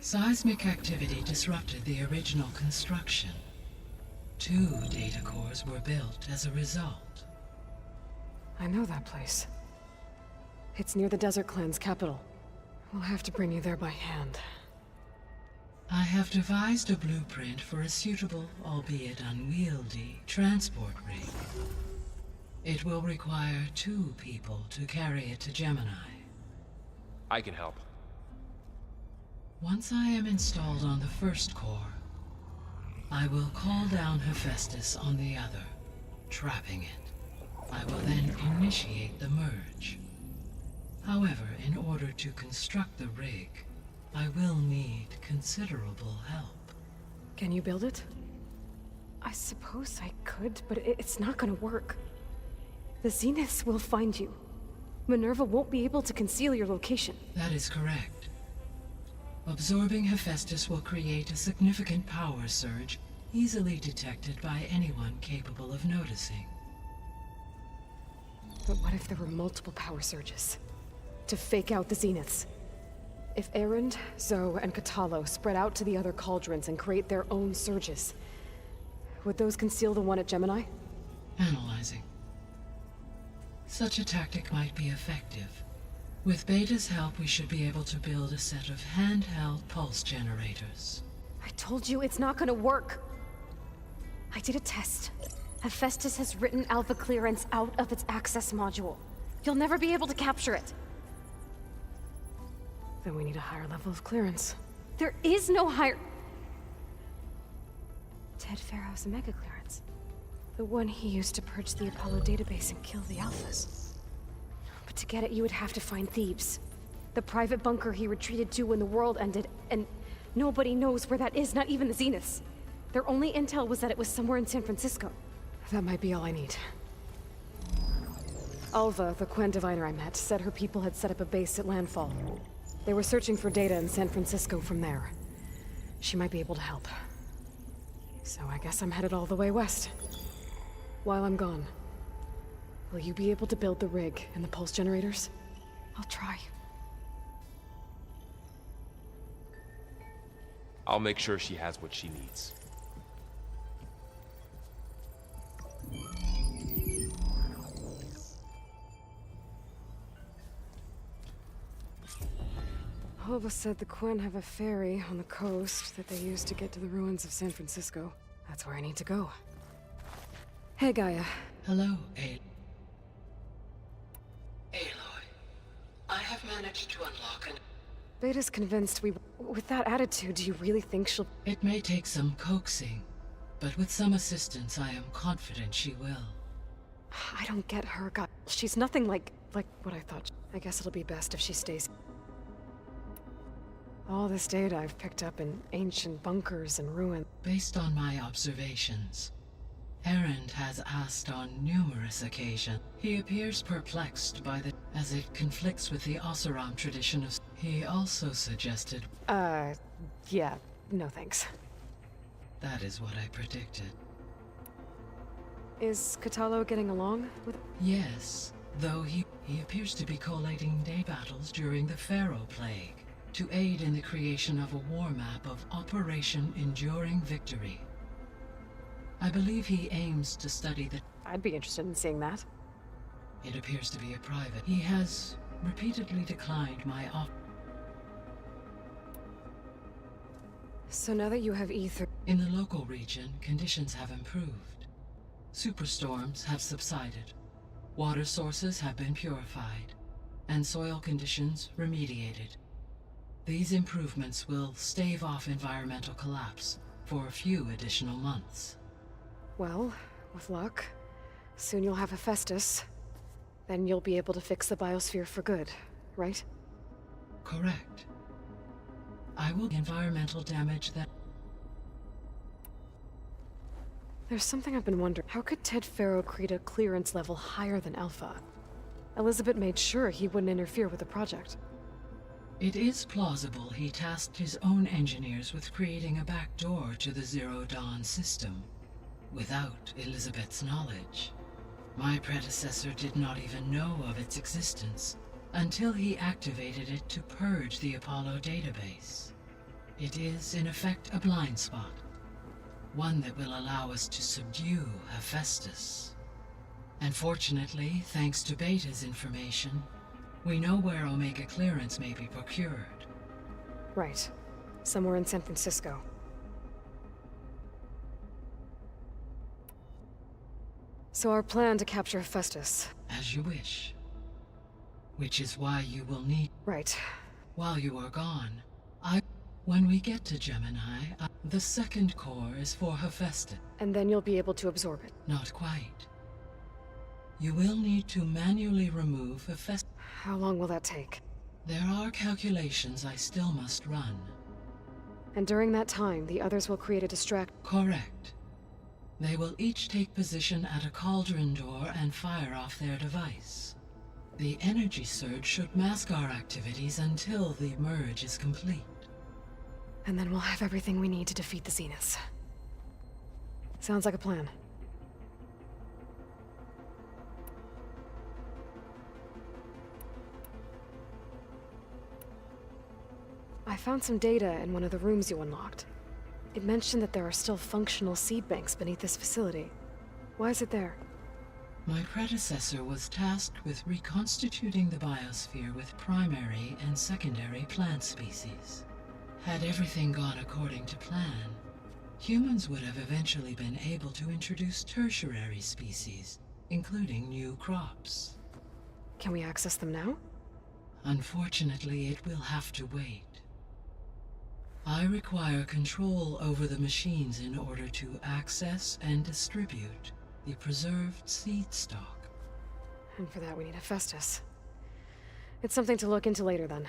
Seismic activity disrupted the original construction. 2 data cores were built as a result. I know that place. It's near the Desert Clan's capital. We'll have to bring you there by hand. I have devised a blueprint for a suitable, albeit unwieldy, transport rig. It will require 2 people to carry it to Gemini. I can help. Once I am installed on the first core, I will call down Hephaestus on the other, trapping it. I will then initiate the merge. However, in order to construct the rig, I will need considerable help. Can you build it? I suppose I could, but it's not gonna work. The Zeniths will find you. Minerva won't be able to conceal your location. That is correct. Absorbing Hephaestus will create a significant power surge, easily detected by anyone capable of noticing. But what if there were multiple power surges? To fake out the Zeniths? If Erend, Zoe, and Katalo spread out to the other cauldrons and create their own surges, would those conceal the one at Gemini? Analyzing. Such a tactic might be effective. With Beta's help, we should be able to build a set of handheld pulse generators. I told you it's not gonna work. I did a test. Hephaestus has written Alpha clearance out of its access module. You'll never be able to capture it. Then we need a higher level of clearance. There is no higher... Ted Farrow's Omega clearance. The one he used to purge the Apollo database and kill the Alphas. But to get it, you would have to find Thebes. The private bunker he retreated to when the world ended, and nobody knows where that is, not even the Zeniths. Their only intel was that it was somewhere in San Francisco. That might be all I need. Alva, the Quen diviner I met, said her people had set up a base at landfall. They were searching for data in San Francisco from there. She might be able to help. So I guess I'm headed all the way west. While I'm gone, will you be able to build the rig and the pulse generators? I'll try. I'll make sure she has what she needs. Alva said the Quen have a ferry on the coast that they use to get to the ruins of San Francisco. That's where I need to go. Hey, Gaia. Hello, Aloy. Aloy, I have managed to unlock an... Beta's convinced we... With that attitude, do you really think she'll... It may take some coaxing, but with some assistance, I am confident she will. I don't get her, God. She's nothing like what I thought. I guess it'll be best if she stays... All this data I've picked up in ancient bunkers and ruins. Based on my observations, Erend has asked on numerous occasions. He appears perplexed by the... as it conflicts with the Oseram tradition of... He also suggested... Yeah, no thanks. That is what I predicted. Is Katalo getting along with... Yes, though he appears to be collating day battles during the Pharaoh Plague to aid in the creation of a war map of Operation Enduring Victory. I believe he aims to study the... I'd be interested in seeing that. It appears to be a private. He has repeatedly declined my offer. So now that you have ether... In the local region, conditions have improved. Superstorms have subsided. Water sources have been purified, and soil conditions remediated. These improvements will stave off environmental collapse for a few additional months. Well, with luck, soon you'll have Hephaestus. Then you'll be able to fix the biosphere for good, right? Correct. I will environmental damage that... There's something I've been wondering. How could Ted Faro create a clearance level higher than Alpha? Elizabeth made sure he wouldn't interfere with the project. It is plausible he tasked his own engineers with creating a back door to the Zero Dawn system, without Elizabeth's knowledge. My predecessor did not even know of its existence until he activated it to purge the Apollo database. It is, in effect, a blind spot. One that will allow us to subdue Hephaestus. And fortunately, thanks to Beta's information, we know where Omega clearance may be procured. Right. Somewhere in San Francisco. So our plan to capture Hephaestus. As you wish. Which is why you will need... Right. While you are gone, when we get to Gemini, the second core is for Hephaestus. And then you'll be able to absorb it. Not quite. You will need to manually remove Hephaestus. How long will that take? There are calculations I still must run. And during that time, the others will create a distract... Correct. They will each take position at a cauldron door and fire off their device. The energy surge should mask our activities until the merge is complete. And then we'll have everything we need to defeat the Zeniths. Sounds like a plan. I found some data in one of the rooms you unlocked. It mentioned that there are still functional seed banks beneath this facility. Why is it there? My predecessor was tasked with reconstituting the biosphere with primary and secondary plant species. Had everything gone according to plan, humans would have eventually been able to introduce tertiary species, including new crops. Can we access them now? Unfortunately, it will have to wait. I require control over the machines in order to access and distribute the preserved seed stock. And for that we need Hephaestus. It's something to look into later then.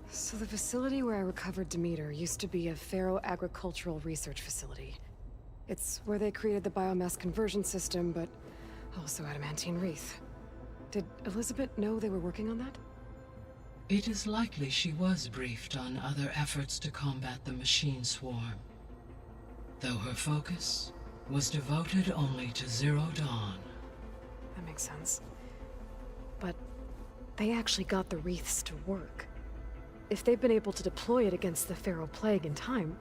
So the facility where I recovered Demeter used to be a Pharaoh agricultural research facility. It's where they created the biomass conversion system, but also adamantine wreath. Did Elizabeth know they were working on that? It is likely she was briefed on other efforts to combat the machine swarm, though her focus was devoted only to Zero Dawn. That makes sense. But they actually got the wreaths to work. If they've been able to deploy it against the Pharaoh Plague in time...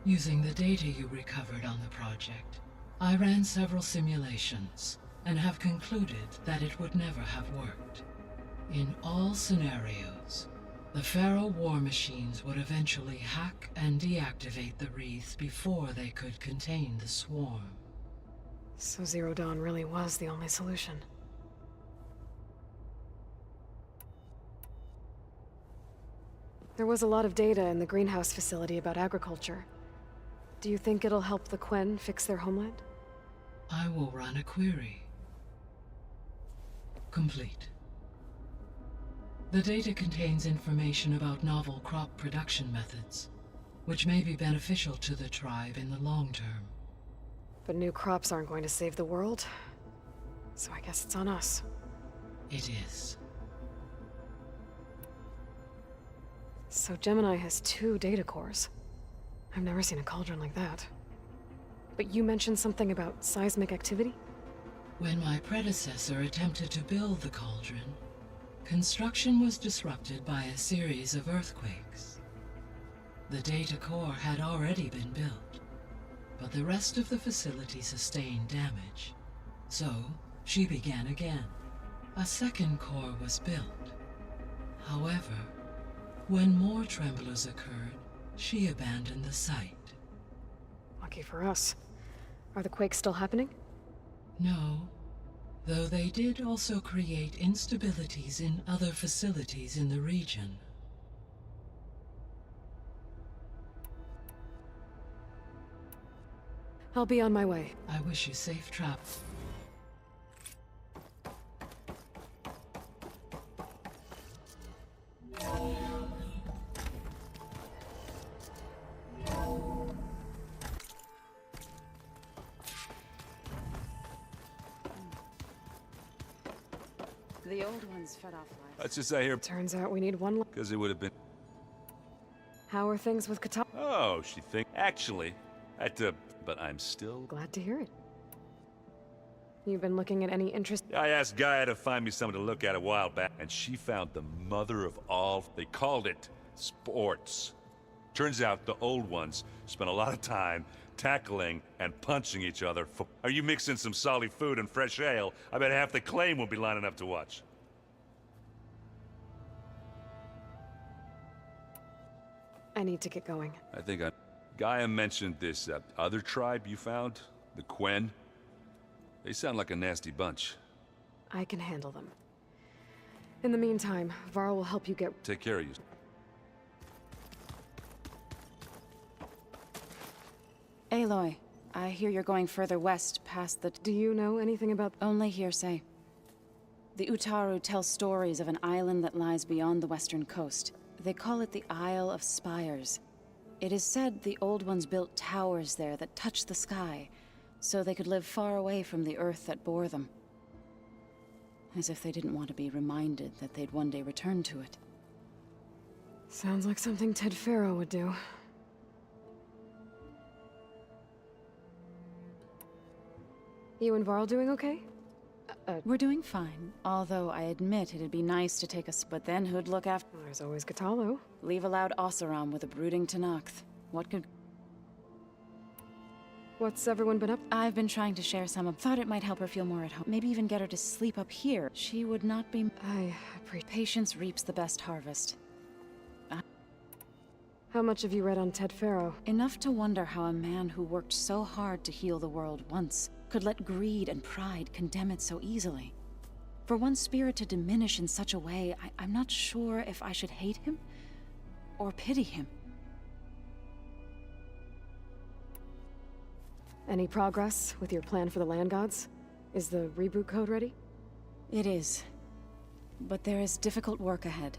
Using the data you recovered on the project, I ran several simulations and have concluded that it would never have worked. In all scenarios, the Pharaoh war machines would eventually hack and deactivate the wreaths before they could contain the swarm. So Zero Dawn really was the only solution. There was a lot of data in the greenhouse facility about agriculture. Do you think it'll help the Quen fix their homeland? I will run a query. Complete. The data contains information about novel crop production methods, which may be beneficial to the tribe in the long term. But new crops aren't going to save the world, so I guess it's on us. It is. So Gemini has 2 data cores. I've never seen a cauldron like that. But you mentioned something about seismic activity? When my predecessor attempted to build the cauldron, construction was disrupted by a series of earthquakes. The data core had already been built, but the rest of the facility sustained damage. So, she began again. A second core was built. However, when more tremblers occurred, she abandoned the site. Lucky for us. Are the quakes still happening? No, though they did also create instabilities in other facilities in the region. I'll be on my way. I wish you safe travels. The old ones fed off lives. Let's just say here. Turns out we need one. Because it would have been. How are things with Qatar? Oh, she think. Actually, but I'm still. Glad to hear it. You've been looking at any interest? I asked Gaia to find me someone to look at a while back, and she found the mother of all. They called it sports. Turns out the old ones spent a lot of time tackling and punching each other for. Are you mixing some solid food and fresh ale? I bet half the claim will be lining up to watch. I need to get going. I think Gaia mentioned this other tribe you found, the Quen. They sound like a nasty bunch. I can handle them. In the meantime, Varl will help you get. Take care of you. Aloy, I hear you're going further west past the... Do you know anything about... Only hearsay. The Utaru tell stories of an island that lies beyond the western coast. They call it the Isle of Spires. It is said the Old Ones built towers there that touch the sky, so they could live far away from the earth that bore them. As if they didn't want to be reminded that they'd one day return to it. Sounds like something Ted Faro would do. You and Varl doing okay? We're doing fine, although I admit it'd be nice to take us, but then who'd look after— There's always Gatalo. Leave a loud Oseram with a brooding Tenakth. What could— What's everyone been up? I've been trying to share some of— Thought it might help her feel more at home. Maybe even get her to sleep up here. She would not be— I appreciate— Patience reaps the best harvest. How much have you read on Ted Faro? Enough to wonder how a man who worked so hard to heal the world once could let greed and pride condemn it so easily. For one's spirit to diminish in such a way, I'm not sure if I should hate him or pity him. Any progress with your plan for the land gods? Is the reboot code ready? It is. But there is difficult work ahead.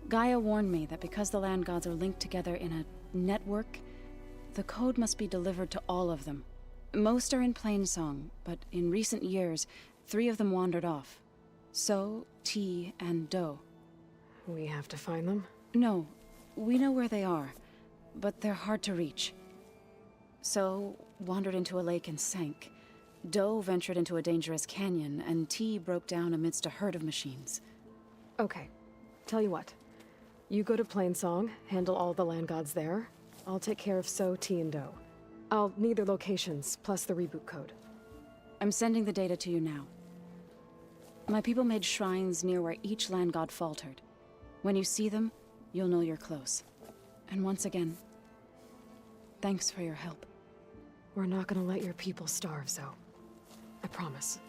Gaia warned me that because the land gods are linked together in a network, the code must be delivered to all of them. Most are in Plainsong, but in recent years, 3 of them wandered off. So, T, and Do. We have to find them? No, we know where they are, but they're hard to reach. So, wandered into a lake and sank. Do ventured into a dangerous canyon, and T broke down amidst a herd of machines. Okay, tell you what. You go to Plainsong, handle all the land gods there. I'll take care of So, T, and Do. I'll need their locations, plus the reboot code. I'm sending the data to you now. My people made shrines near where each land god faltered. When you see them, you'll know you're close. And once again, thanks for your help. We're not gonna let your people starve, Zo. I promise.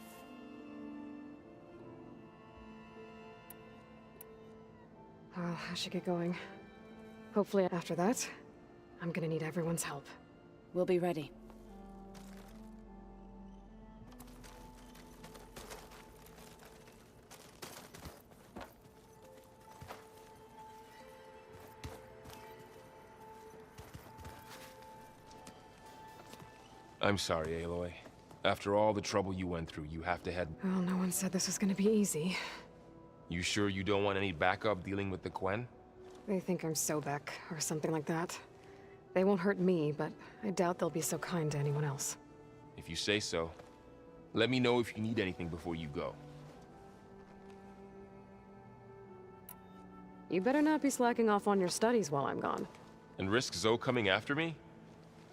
Well, I should get going. Hopefully after that, I'm gonna need everyone's help. We'll be ready. I'm sorry, Aloy. After all the trouble you went through, you have to head— Well, no one said this was gonna be easy. You sure you don't want any backup dealing with the Quen? They think I'm Sobek, or something like that. They won't hurt me, but I doubt they'll be so kind to anyone else. If you say so. Let me know if you need anything before you go. You better not be slacking off on your studies while I'm gone. And risk Zoe coming after me?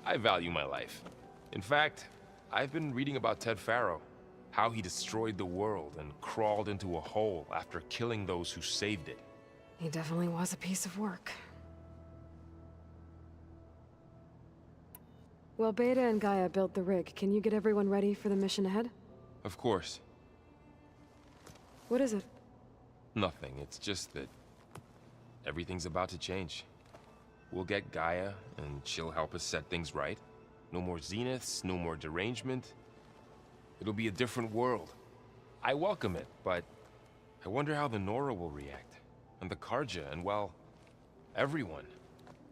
I value my life. In fact, I've been reading about Ted Faro. How he destroyed the world and crawled into a hole after killing those who saved it. He definitely was a piece of work. Well, Beta and Gaia built the rig. Can you get everyone ready for the mission ahead? Of course. What is it? Nothing. It's just that everything's about to change. We'll get Gaia, and she'll help us set things right. No more zeniths, no more derangement. It'll be a different world. I welcome it, but I wonder how the Nora will react. And the Karja, and well, everyone.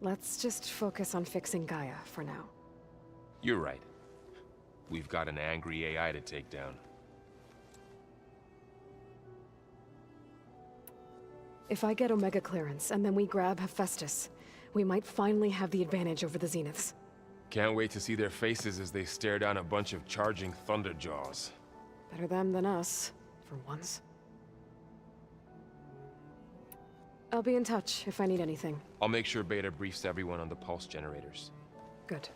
Let's just focus on fixing Gaia for now. You're right. We've got an angry AI to take down. If I get Omega clearance, and then we grab Hephaestus, we might finally have the advantage over the Zeniths. Can't wait to see their faces as they stare down a bunch of charging Thunderjaws. Better them than us, for once. I'll be in touch if I need anything. I'll make sure Beta briefs everyone on the pulse generators. Good.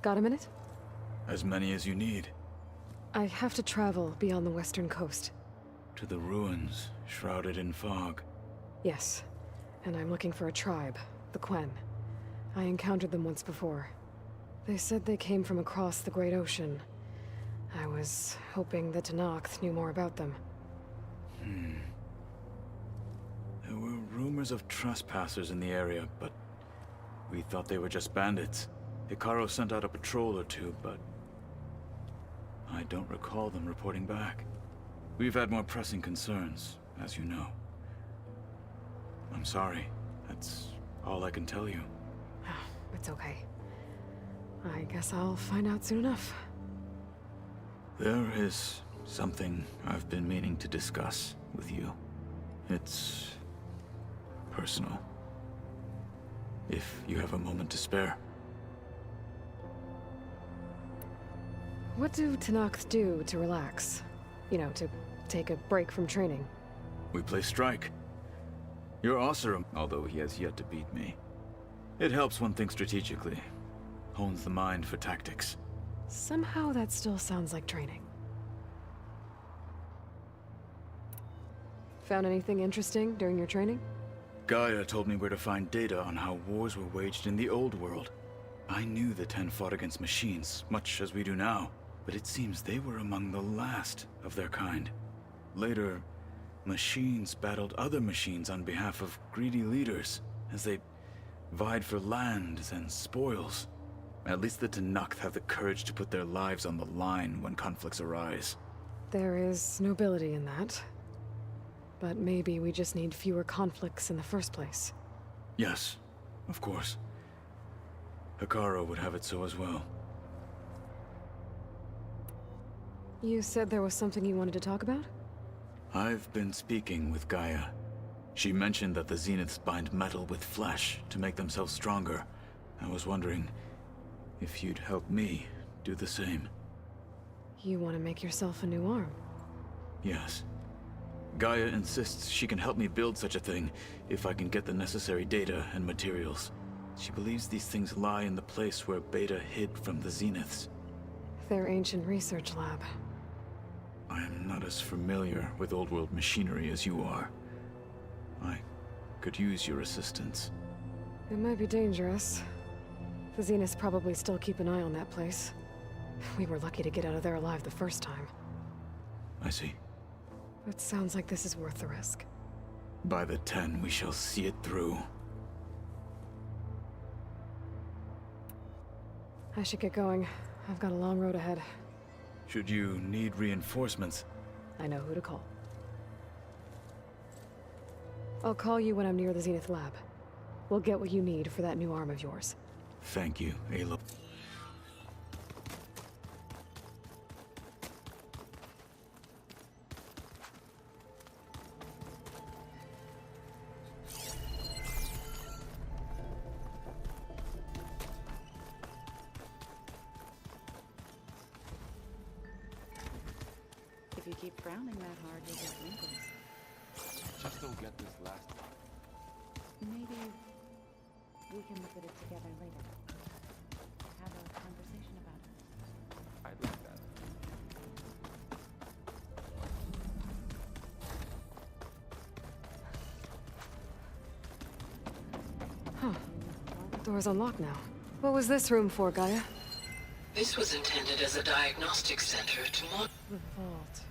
Got a minute? As many as you need. I have to travel beyond the western coast. To the ruins, shrouded in fog. Yes, and I'm looking for a tribe, the Quen. I encountered them once before. They said they came from across the Great Ocean. I was hoping that Tenakth knew more about them. There were rumors of trespassers in the area, but we thought they were just bandits. Hikaru sent out a patrol or two, but I don't recall them reporting back. We've had more pressing concerns, as you know. I'm sorry. That's all I can tell you. It's okay. I guess I'll find out soon enough. There is something I've been meaning to discuss with you. It's personal. If you have a moment to spare. What do Tenakth do to relax? You know, to take a break from training? We play strike. You're Oseram, although he has yet to beat me. It helps one think strategically. Hones the mind for tactics. Somehow that still sounds like training. Found anything interesting during your training? Gaia told me where to find data on how wars were waged in the old world. I knew the Ten fought against machines, much as we do now, but it seems they were among the last of their kind. Later, machines battled other machines on behalf of greedy leaders, as they vied for lands and spoils. At least the Tenakth have the courage to put their lives on the line when conflicts arise. There is nobility in that. But maybe we just need fewer conflicts in the first place. Yes, of course. Hikaru would have it so as well. You said there was something you wanted to talk about? I've been speaking with Gaia. She mentioned that the Zeniths bind metal with flesh to make themselves stronger. I was wondering if you'd help me do the same. You want to make yourself a new arm? Yes. Gaia insists she can help me build such a thing if I can get the necessary data and materials. She believes these things lie in the place where Beta hid from the Zeniths. Their ancient research lab. I am not as familiar with old-world machinery as you are. I could use your assistance. It might be dangerous. The Zeniths probably still keep an eye on that place. We were lucky to get out of there alive the first time. I see. It sounds like this is worth the risk. By the 10, we shall see it through. I should get going. I've got a long road ahead. Should you need reinforcements? I know who to call. I'll call you when I'm near the Zenith lab. We'll get what you need for that new arm of yours. Thank you, Aloy. If you keep frowning that hard, you'll get wrinkles. Just don't get this last part. Maybe we can look at it together later. Have a conversation about it. I'd like that. Huh. The door's unlocked now. What was this room for, Gaia? This was intended as a diagnostic center to monitor. The vault.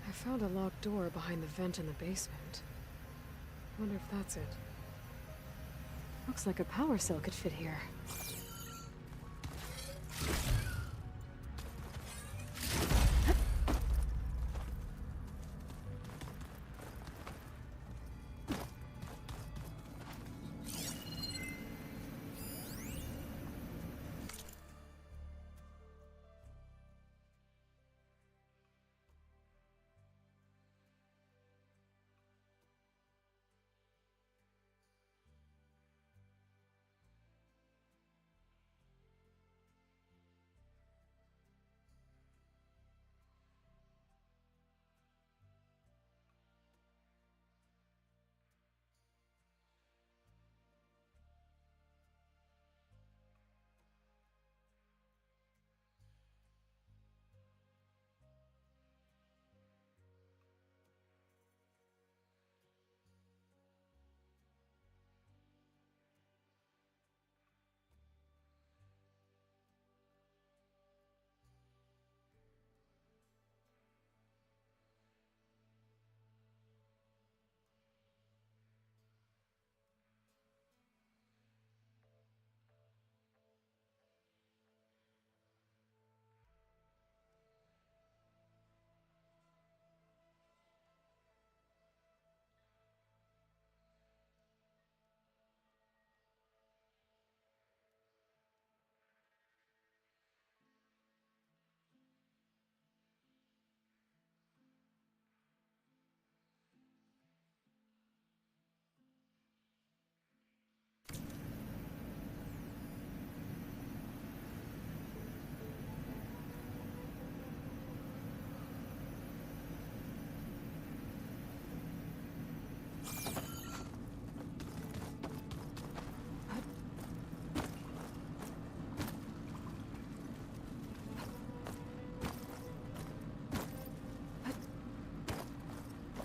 I found a locked door behind the vent in the basement. Wonder if that's it. Looks like a power cell could fit here.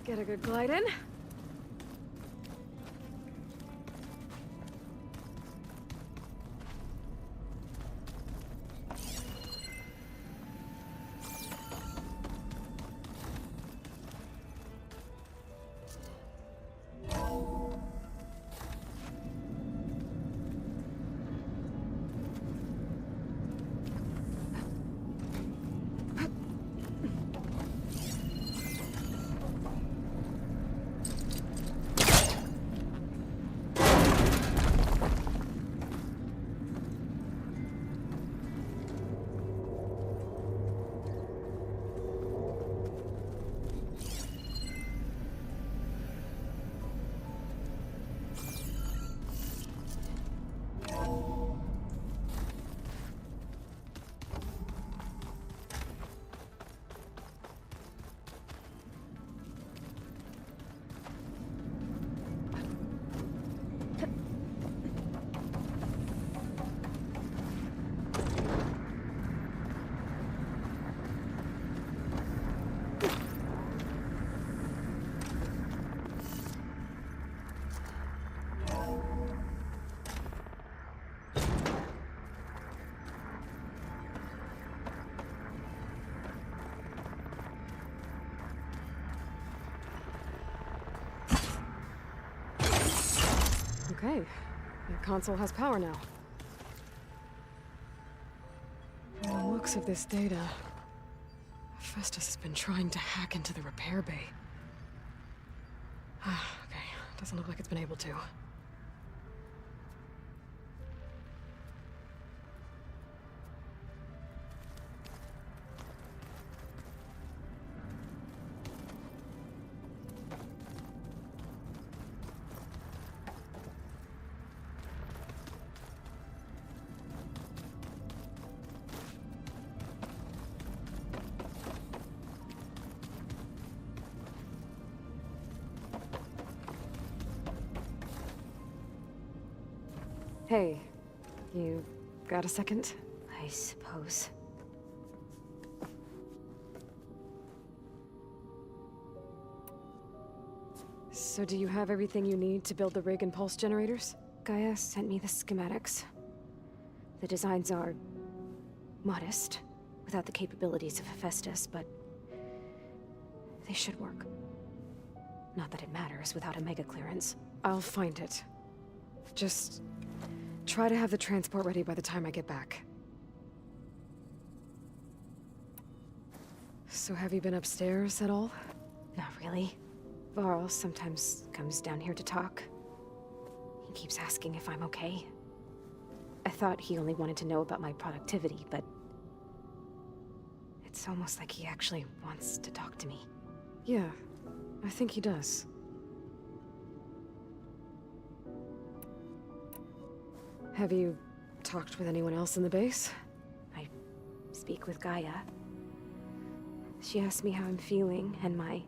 Get a good glide in. Hey, your console has power now. From the looks of this data, Festus has been trying to hack into the repair bay. Okay, doesn't look like it's been able to. Hey, you got a second? I suppose. So do you have everything you need to build the rig and pulse generators? Gaia sent me the schematics. The designs are modest, without the capabilities of Hephaestus, but they should work. Not that it matters without a mega clearance. I'll find it. Just try to have the transport ready by the time I get back. So have you been upstairs at all? Not really. Varl sometimes comes down here to talk. He keeps asking if I'm okay. I thought he only wanted to know about my productivity, but it's almost like he actually wants to talk to me. Yeah, I think he does. Have you talked with anyone else in the base? I speak with Gaia. She asks me how I'm feeling and my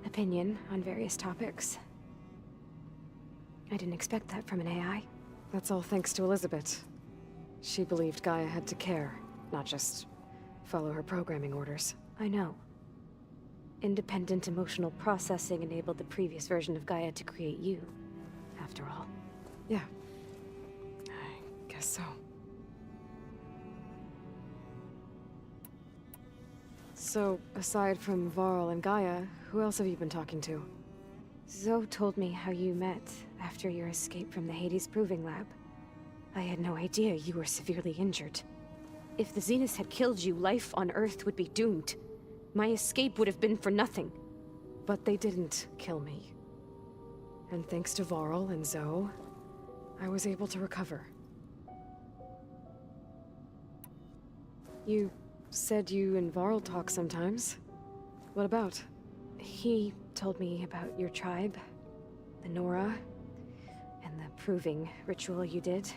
opinion on various topics. I didn't expect that from an AI. That's all thanks to Elizabeth. She believed Gaia had to care, not just follow her programming orders. I know. Independent emotional processing enabled the previous version of Gaia to create you, after all. Yeah. I guess so. So, aside from Varl and Gaia, who else have you been talking to? Zoe told me how you met after your escape from the Hades Proving Lab. I had no idea you were severely injured. If the Zeniths had killed you, life on Earth would be doomed. My escape would have been for nothing. But they didn't kill me. And thanks to Varl and Zoe, I was able to recover. You said you and Varl talk sometimes. What about? He told me about your tribe, the Nora, and the proving ritual you did.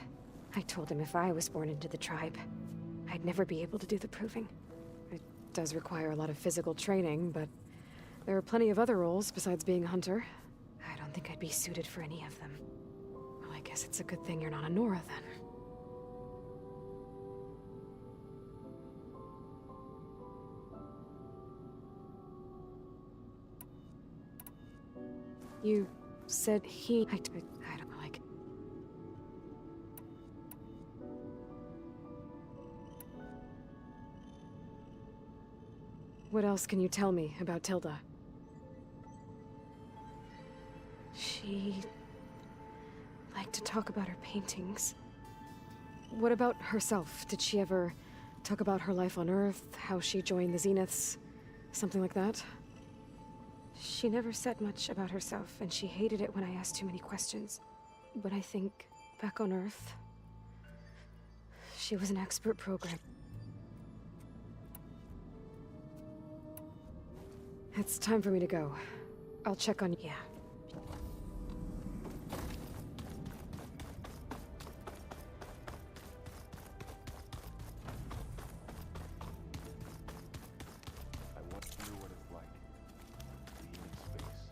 I told him if I was born into the tribe, I'd never be able to do the proving. It does require a lot of physical training, but there are plenty of other roles besides being a hunter. I don't think I'd be suited for any of them. Well, I guess it's a good thing you're not a Nora, then. You said he... I don't know, like... What else can you tell me about Tilda? She liked to talk about her paintings. What about herself? Did she ever talk about her life on Earth, how she joined the Zeniths, something like that? She never said much about herself, and she hated it when I asked too many questions. But I think, back on Earth, she was an expert programmer. It's time for me to go. I'll check on you. Yeah. I want to know what it's like to be in space.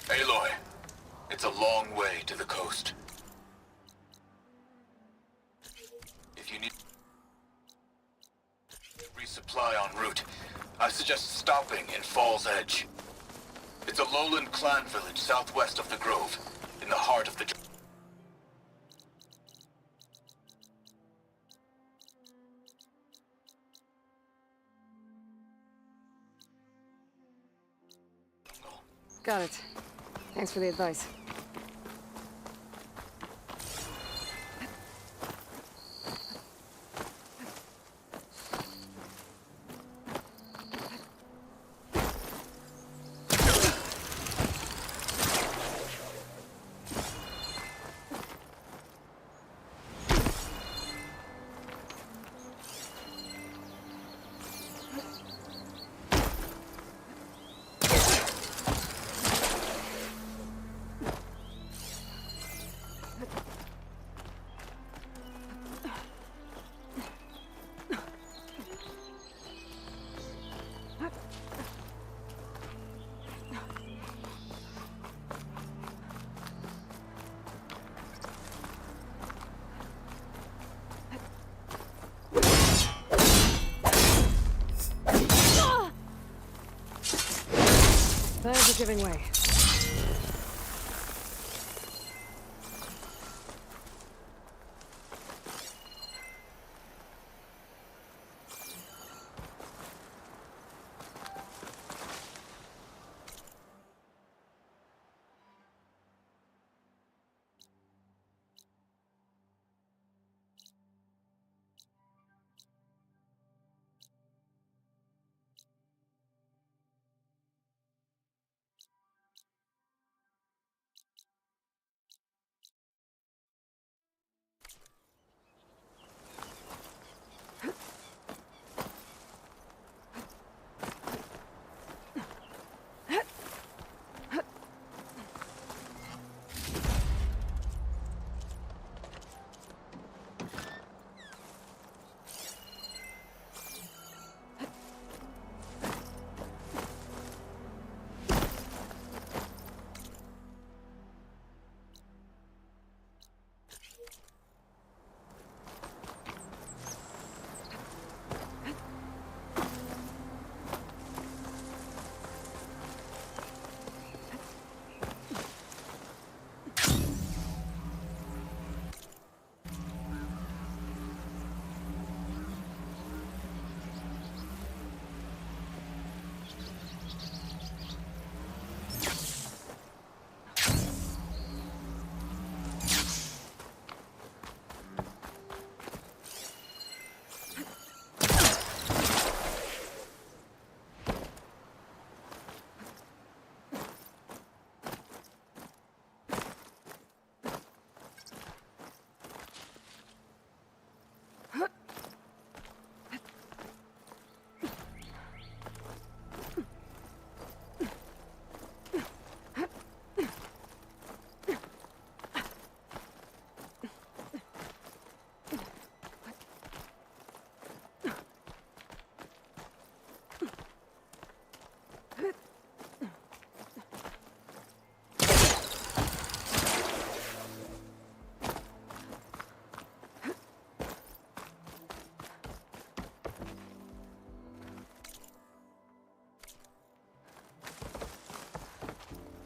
Aloy, it's a long way to the coast. If you need resupply en route, I suggest stopping in Fall's Edge. It's a lowland clan village southwest of the Grove, in the heart of the... Got it. Thanks for the advice. Plans are giving way.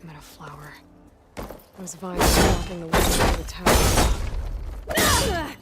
I'm at a flower. Those vines are blocking the way to the tower. There we go.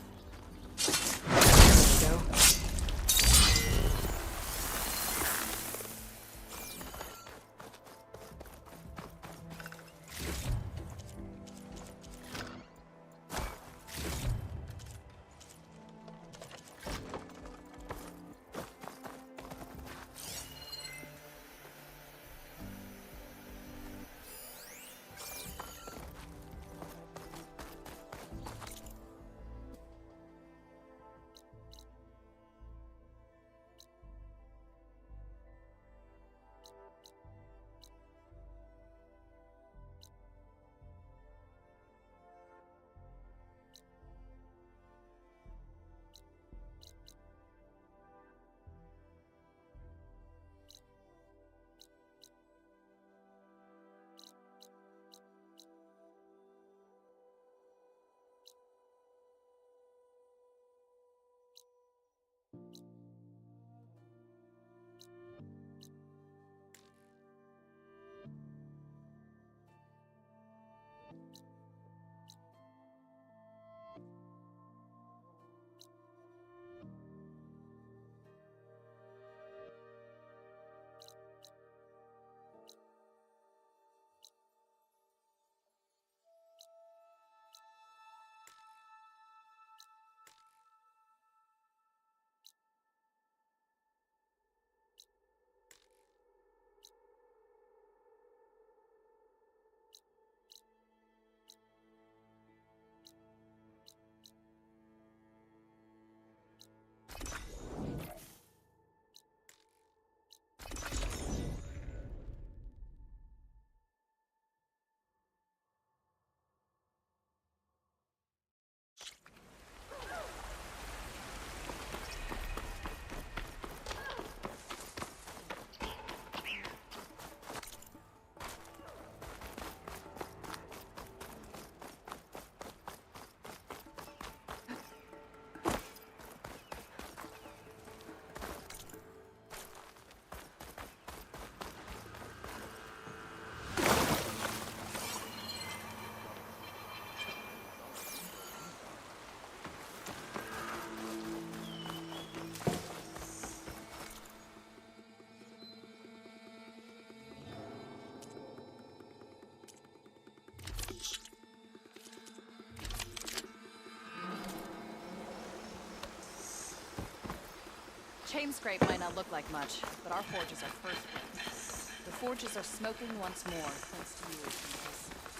Tame scrape might not look like much, but our forges are first rate. The forges are smoking once more, thanks to you, Lucas.